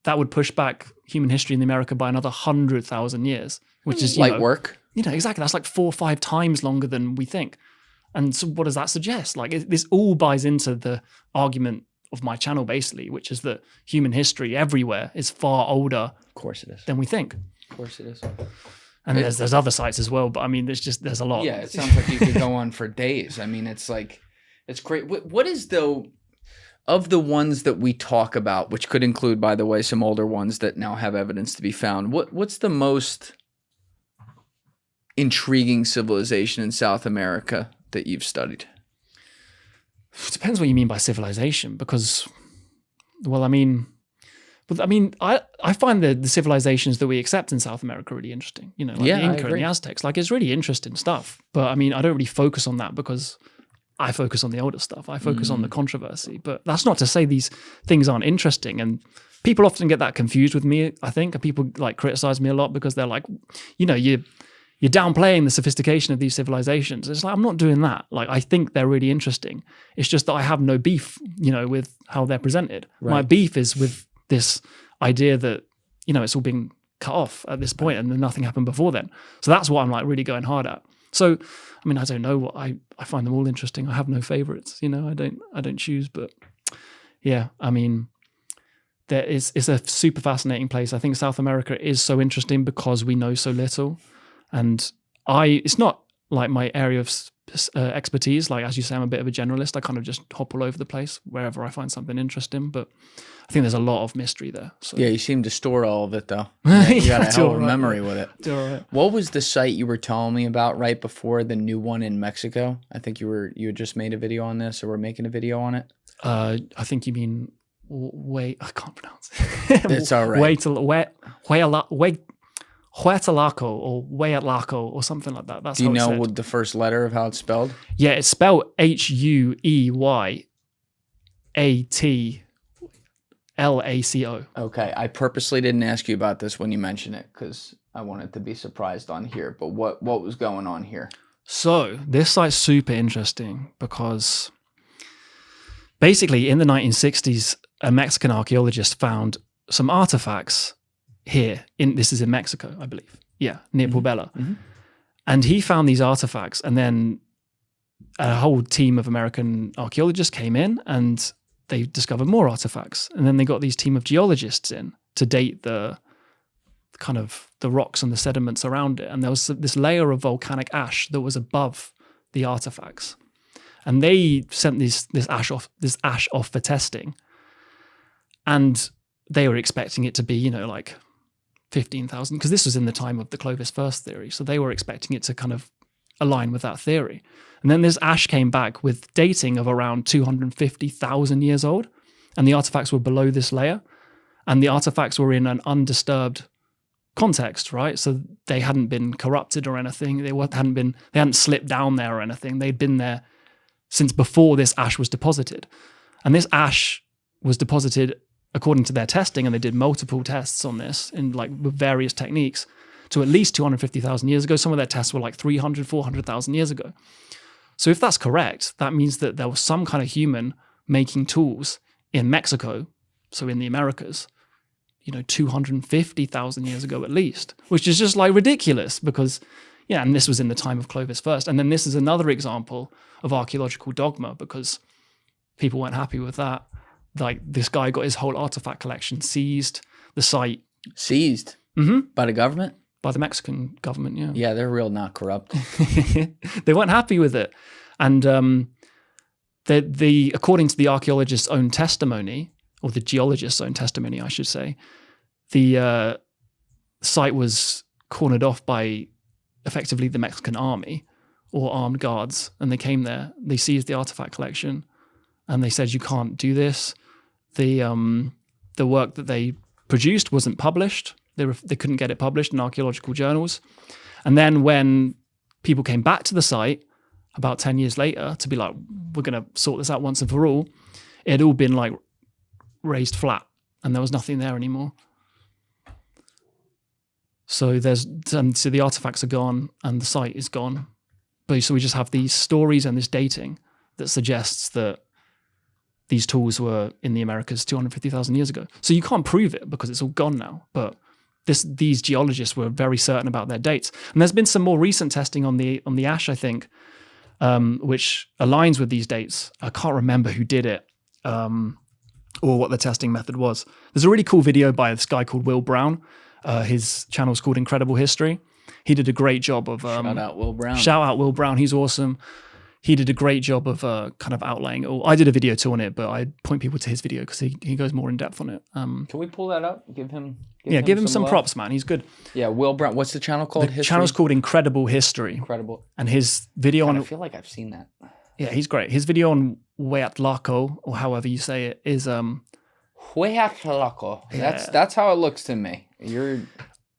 that would push back human history in America by another 100,000 years, which is light work. Exactly. That's like 4 or 5 times longer than we think. And so what does that suggest? Like this all buys into the argument of my channel, basically, which is that human history everywhere is far older. Of course it is. Than we think. Of course it is. And there's other sites as well, but I mean, there's a lot. Yeah, it sounds like you could go on for days. I mean, it's great. What is, though, of the ones that we talk about, which could include, by the way, some older ones that now have evidence to be found, what's the most intriguing civilization in South America that you've studied? It depends what you mean by civilization, because, I find the civilizations that we accept in South America really interesting. The Inca and the Aztecs. Like, it's really interesting stuff. But I mean, I don't really focus on that because I focus on the older stuff. I focus on the controversy. But that's not to say these things aren't interesting. And people often get that confused with me, I think. And people criticize me a lot because they're like, you're downplaying the sophistication of these civilizations. It's like, I'm not doing that. Like, I think they're really interesting. It's just that I have no beef, with how they're presented. Right. My beef is with this idea that, it's all being cut off at this point and nothing happened before then. So that's what I'm really going hard at. So, I mean, I don't know what I find them all interesting. I have no favorites, I don't choose, but yeah, I mean, it's a super fascinating place. I think South America is so interesting because we know so little. And it's not like my area of expertise. Like, as you say, I'm a bit of a generalist. I kind of just hop all over the place wherever I find something interesting. But I think there's a lot of mystery there. So. Yeah, you seem to store all of it, though. You got a hell of a memory with it. Do all right. What was the site you were telling me about right before the new one in Mexico? I think you had just made a video on this, or were making a video on it. I think you mean wait, I can't pronounce it. It's all right. Hueyatlaco or Hueyatlaco or something like that. That's Do you how it's know said. what the first letter of how it's spelled? Yeah, it's spelled Hueyatlaco. Okay, I purposely didn't ask you about this when you mentioned it because I wanted to be surprised on here. But what was going on here? So this site's super interesting because basically in the 1960s, a Mexican archaeologist found some artifacts here. This is in Mexico, I believe. Yeah, near Puebla. Mm-hmm. And he found these artifacts, and then a whole team of American archaeologists came in and they discovered more artifacts. And then they got these team of geologists in to date the kind of the rocks and the sediments around it. And there was this layer of volcanic ash that was above the artifacts. And they sent this ash off for testing. And they were expecting it to be, like 15,000, because this was in the time of the Clovis-First theory. So they were expecting it to kind of align with that theory. And then this ash came back with dating of around 250,000 years old. And the artifacts were below this layer. And the artifacts were in an undisturbed context, right? So they hadn't been corrupted or anything. They hadn't slipped down there or anything. They'd been there since before this ash was deposited. And this ash was deposited according to their testing, and they did multiple tests on this with various techniques, to at least 250,000 years ago. Some of their tests were like 300, 400,000 years ago. So if that's correct, that means that there was some kind of human making tools in Mexico, so in the Americas, 250,000 years ago at least, which is just like ridiculous because, and this was in the time of Clovis-First. And then this is another example of archaeological dogma because people weren't happy with that. Like this guy got his whole artifact collection seized, the site. Seized? Mm-hmm. By the government? By the Mexican government, yeah. Yeah, they're real not corrupt. They weren't happy with it. And according to the archaeologist's own testimony, or the geologist's own testimony, I should say, the site was cornered off by effectively the Mexican army or armed guards. And they came there, they seized the artifact collection, and they said, you can't do this. The work that they produced wasn't published. They couldn't get it published in archaeological journals. And then when people came back to the site about 10 years later to be like, we're going to sort this out once and for all, it had all been like raised flat and there was nothing there anymore. So so the artifacts are gone and the site is gone. But so we just have these stories and this dating that suggests that these tools were in the Americas 250,000 years ago. So you can't prove it because it's all gone now. But these geologists were very certain about their dates. And there's been some more recent testing on the ash, I think, which aligns with these dates. I can't remember who did it or what the testing method was. There's a really cool video by this guy called Will Brown. His channel's called Incredible History. He did a great job of... shout out Will Brown. Shout out Will Brown. He's awesome. He did a great job of kind of outlaying. I did a video too on it, but I point people to his video because he goes more in depth on it. Can we pull that up? Give him some props, man. He's good. Yeah, Will Brown. What's the channel called? The channel's called Incredible History. Incredible. And his video on... I feel like I've seen that. Yeah, he's great. His video on Hueyatlaco, or however you say it, is... Hueyatlaco. Yeah. That's how it looks to me.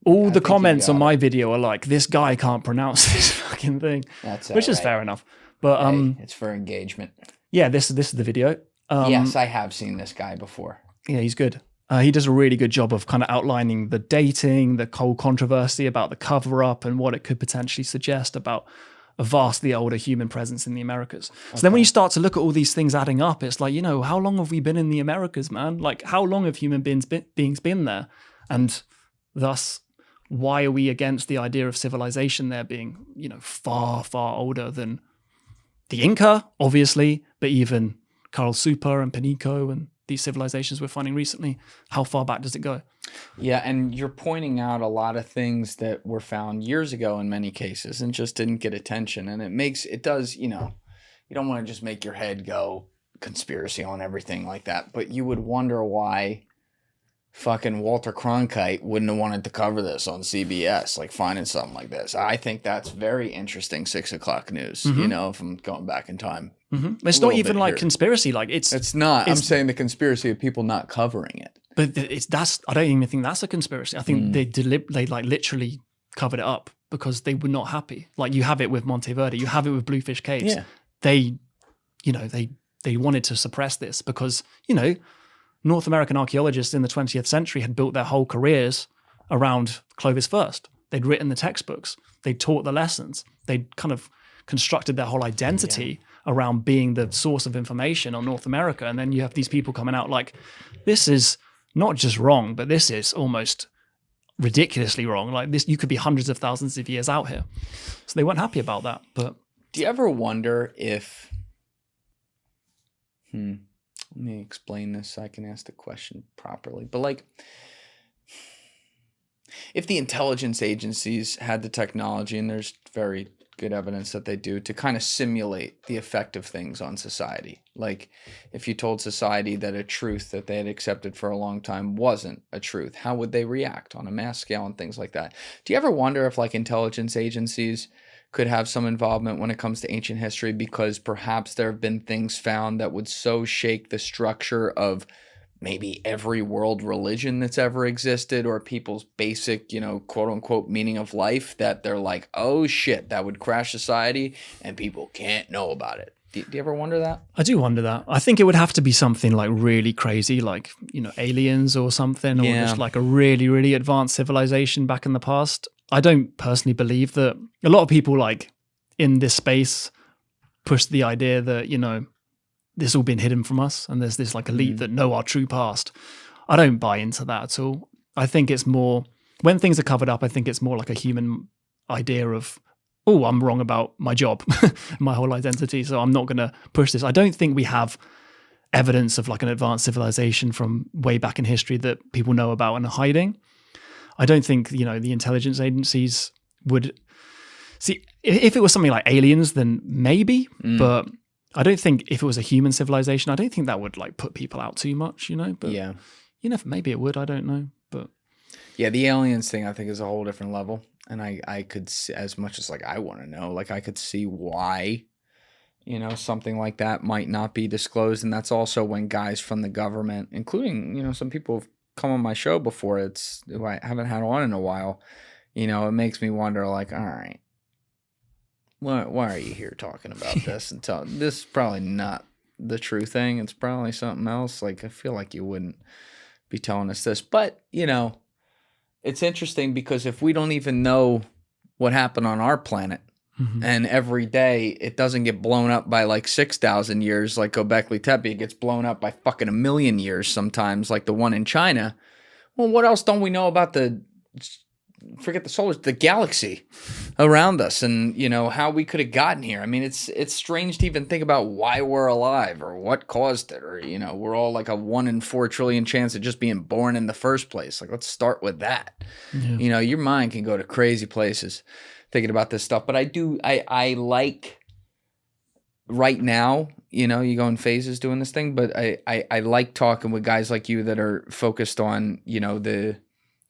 All the comments on my video are like, this guy can't pronounce this fucking thing. Which is fair enough. But it's for engagement. Yeah, this is the video. Yes, I have seen this guy before. Yeah, he's good. He does a really good job of kind of outlining the dating, the whole controversy about the cover-up and what it could potentially suggest about a vastly older human presence in the Americas. So then when you start to look at all these things adding up, it's like, how long have we been in the Americas, man? Like, how long have human beings been there? And thus, why are we against the idea of civilization there being, far, far older than the Inca, obviously, but even Carl Super and Panico and these civilizations we're finding recently? How far back does it go? Yeah, and you're pointing out a lot of things that were found years ago in many cases and just didn't get attention. And it does, you don't want to just make your head go conspiracy on everything like that, but you would wonder why fucking Walter Cronkite wouldn't have wanted to cover this on CBS, like finding something like this. I think that's very interesting 6 o'clock news, you know, if I'm going back in time. It's not even like conspiracy. Like it's not. I'm saying the conspiracy of people not covering it. But I don't even think that's a conspiracy. I think they like literally covered it up because they were not happy. Like you have it with Monteverde, you have it with Bluefish Caves. Yeah. They wanted to suppress this because, you know, North American archaeologists in the 20th century had built their whole careers around Clovis-First. They'd written the textbooks. They'd taught the lessons. They'd kind of constructed their whole identity around being the source of information on North America. And then you have these people coming out like, this is not just wrong, but this is almost ridiculously wrong. Like this, you could be hundreds of thousands of years out here. So they weren't happy about that. But do you ever wonder if, let me explain this so I can ask the question properly. But like, if the intelligence agencies had the technology, and there's very good evidence that they do, to kind of simulate the effect of things on society. Like if you told society that a truth that they had accepted for a long time wasn't a truth, how would they react on a mass scale and things like that? Do you ever wonder if like intelligence agencies could have some involvement when it comes to ancient history, because perhaps there have been things found that would so shake the structure of maybe every world religion that's ever existed, or people's basic, you know, quote unquote meaning of life, that they're like, oh shit, that would crash society and people can't know about it. Do you ever wonder that? I do wonder that. I think it would have to be something like really crazy, like, you know, aliens or something, or just like a really, really advanced civilization back in the past. I don't personally believe that. A lot of people like in this space push the idea that, you know, this all been hidden from us and there's this like elite that know our true past. I don't buy into that at all. I think it's more, when things are covered up, I think it's more like a human idea of, oh, I'm wrong about my job, my whole identity, so I'm not going to push this. I don't think we have evidence of like an advanced civilization from way back in history that people know about and are hiding. I don't think, you know, the intelligence agencies would see, if it was something like aliens, then maybe, but I don't think if it was a human civilization, I don't think that would like put people out too much, you know, but you know, maybe it would, I don't know, but yeah, the aliens thing I think is a whole different level. And I could see, as much as like I want to know, like I could see why, you know, something like that might not be disclosed. And that's also when guys from the government, including, you know, some people have come on my show before, who I haven't had on in a while, you know, it makes me wonder like, all right, why are you here talking about this and this is probably not the true thing. It's probably something else. Like, I feel like you wouldn't be telling us this, but you know, it's interesting because if we don't even know what happened on our planet, and every day it doesn't get blown up by like 6,000 years like Göbekli Tepe, it gets blown up by fucking 1 million years sometimes, like the one in China. Well, what else don't we know about the galaxy around us, and you know how we could have gotten here? I mean, it's strange to even think about why we're alive or what caused it, or you know, we're all like a 1 in 4 trillion chance of just being born in the first place. Like, let's start with that. You know, your mind can go to crazy places thinking about this stuff, but I like right now, you know, you go in phases doing this thing, but I like talking with guys like you that are focused on, you know, the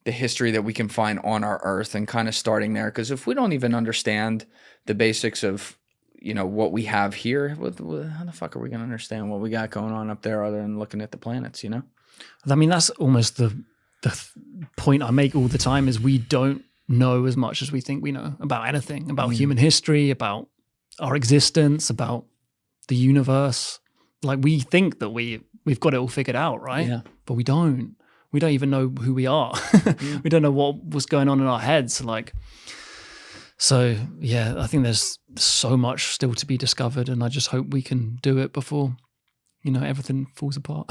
history that we can find on our Earth and kind of starting there. Because if we don't even understand the basics of, you know, what we have here, how the fuck are we going to understand what we got going on up there other than looking at the planets, you know? I mean, that's almost the point I make all the time, is we don't know as much as we think we know about anything, about human history, about our existence, about the universe. Like, we think that we've got it all figured out, right? Yeah. But we don't. We don't even know who we are. We don't know what was going on in our heads. Like, so yeah, I think there's so much still to be discovered, and I just hope we can do it before, you know, everything falls apart.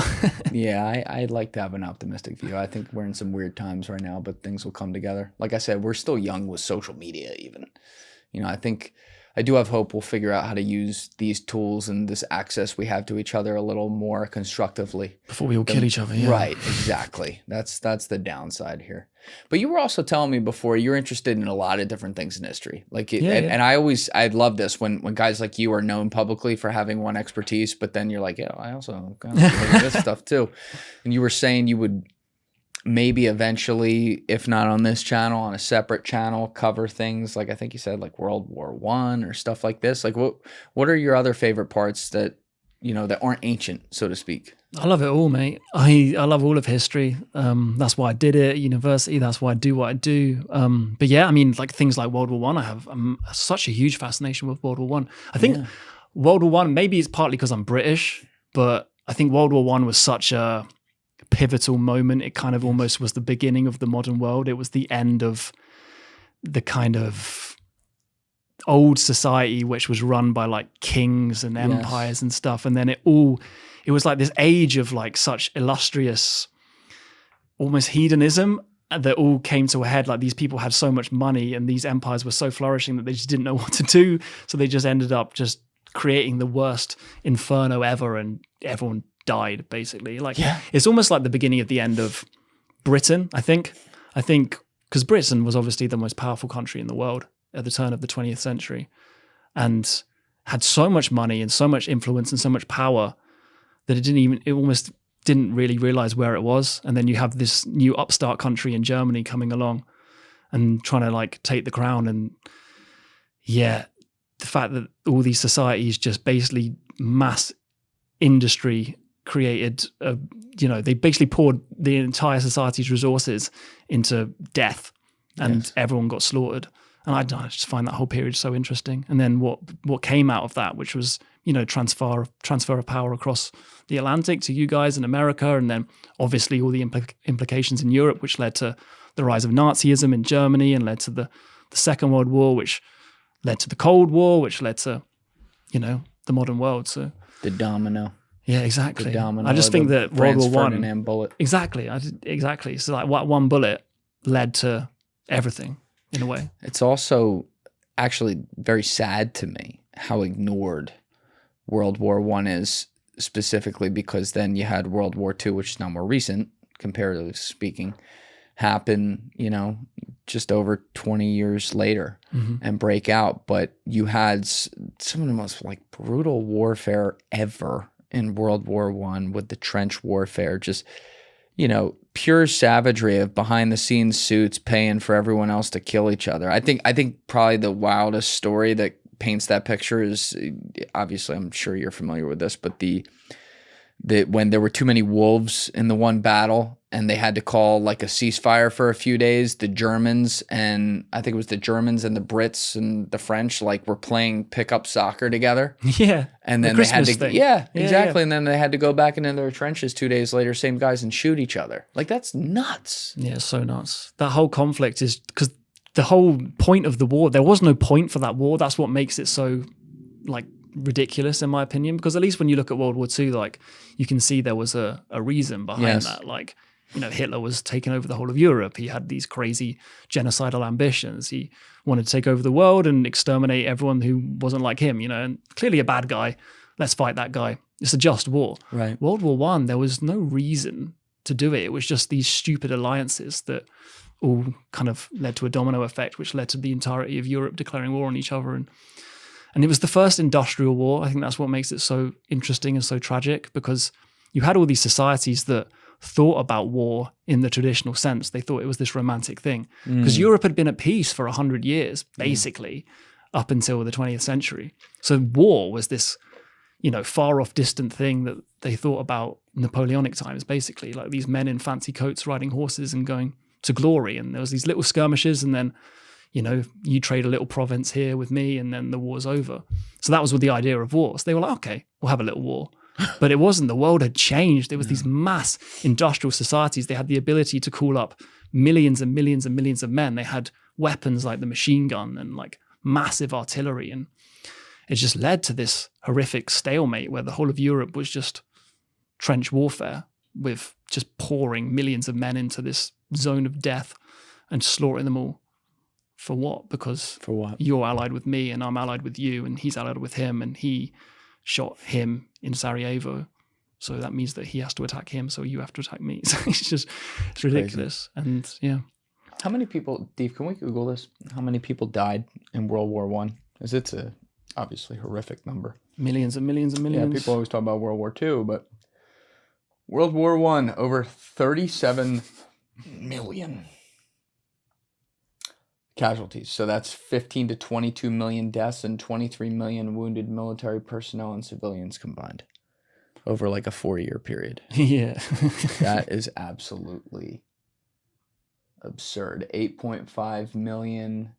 Yeah, I'd like to have an optimistic view. I think we're in some weird times right now, but things will come together. Like I said, we're still young with social media even. You know, I do have hope we'll figure out how to use these tools and this access we have to each other a little more constructively. Before we all kill each other, yeah. Right, exactly. That's the downside here. But you were also telling me before you're interested in a lot of different things in history. Like, and I love this when guys like you are known publicly for having one expertise, but then you're like, yeah, I also got this stuff too. And you were saying you would maybe eventually, if not on this channel, on a separate channel, cover things like I think you said like World War One or stuff like this. Like what are your other favorite parts that that aren't ancient, so to speak? I love it all, mate. I love all of history. That's why I did it at university. That's why I do what I do. But yeah, I mean, like things like World War One, I have such a huge fascination with World War One. I think World War One, maybe it's partly because I'm British, but I think World War One was such a pivotal moment. It kind of almost was the beginning of the modern world. It was the end of the kind of old society, which was run by like kings and empires and stuff. And then it was like this age of like such illustrious, almost hedonism that all came to a head. Like these people had so much money and these empires were so flourishing that they just didn't know what to do. So they just ended up just creating the worst inferno ever, and everyone died basically. Like it's almost like the beginning of the end of Britain, I think because Britain was obviously the most powerful country in the world at the turn of the 20th century and had so much money and so much influence and so much power that it almost didn't really realize where it was. And then you have this new upstart country in Germany coming along and trying to like take the crown. And the fact that all these societies just basically mass industry created, they basically poured the entire society's resources into death and everyone got slaughtered. And I just find that whole period so interesting. And then what came out of that, which was, transfer of power across the Atlantic to you guys in America. And then obviously all the implications in Europe, which led to the rise of Nazism in Germany and led to the Second World War, which led to the Cold War, which led to, the modern world. So the domino. Yeah, exactly. The domino. I just think that World War One. Ferdinand bullet. Exactly. Exactly. So like one bullet led to everything in a way. It's also actually very sad to me how ignored World War One is, specifically because then you had World War Two, which is now more recent, comparatively speaking, happen, just over 20 years later and break out. But you had some of the most like brutal warfare ever in World War One with the trench warfare, just, pure savagery of behind the scenes suits paying for everyone else to kill each other. I think probably the wildest story that paints that picture is, obviously I'm sure you're familiar with this, but the when there were too many wolves in the one battle and they had to call like a ceasefire for a few days, the Germans and I think it was the Germans and the Brits and the French like were playing pickup soccer together. Yeah. And then they had to, exactly. Yeah. And then they had to go back into their trenches 2 days later, same guys, and shoot each other. Like that's nuts. Yeah, so nuts. That whole conflict is because the whole point of the war, there was no point for that war. That's what makes it so like ridiculous in my opinion, because at least when you look at World War II, like you can see there was a reason behind that. Like, Hitler was taking over the whole of Europe. He had these crazy genocidal ambitions. He wanted to take over the world and exterminate everyone who wasn't like him, and clearly a bad guy. Let's fight that guy. It's a just war. Right. World War One, there was no reason to do it. It was just these stupid alliances that all kind of led to a domino effect, which led to the entirety of Europe declaring war on each other. And it was the first industrial war. I think that's what makes it so interesting and so tragic, because you had all these societies that thought about war in the traditional sense. They thought it was this romantic thing because Europe had been at peace for 100 years, basically, up until the 20th century. So war was this, far off distant thing that they thought about Napoleonic times, basically, like these men in fancy coats riding horses and going to glory. And there was these little skirmishes, and then you trade a little province here with me, and then the war's over. So that was what the idea of war. So they were like, okay, we'll have a little war. But it wasn't. The world had changed. There was these mass industrial societies. They had the ability to call up millions and millions and millions of men. They had weapons like the machine gun and like massive artillery. And it just led to this horrific stalemate where the whole of Europe was just trench warfare, with just pouring millions of men into this zone of death and slaughtering them all. For what? Because for what? You're allied with me and I'm allied with you, and he's allied with him and he shot him in Sarajevo. So that means that he has to attack him, so you have to attack me. So it's ridiculous. Crazy. And yeah. How many people, Steve, can we Google this? How many people died in World War One? Because it's a obviously horrific number. Millions and millions and millions. Yeah, people always talk about World War II, but World War One, over 37 million casualties. So that's 15 to 22 million deaths and 23 million wounded military personnel and civilians combined over like a 4-year period. Yeah. That is absolutely absurd. 8.5 million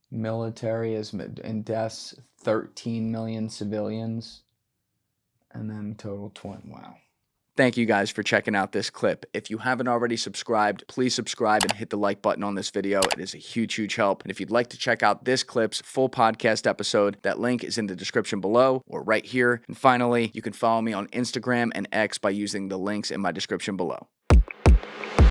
military in deaths, 13 million civilians, and then total 20. Wow. Thank you guys for checking out this clip. If you haven't already subscribed, please subscribe and hit the like button on this video. It is a huge, huge help. And if you'd like to check out this clip's full podcast episode, that link is in the description below or right here. And finally, you can follow me on Instagram and X by using the links in my description below.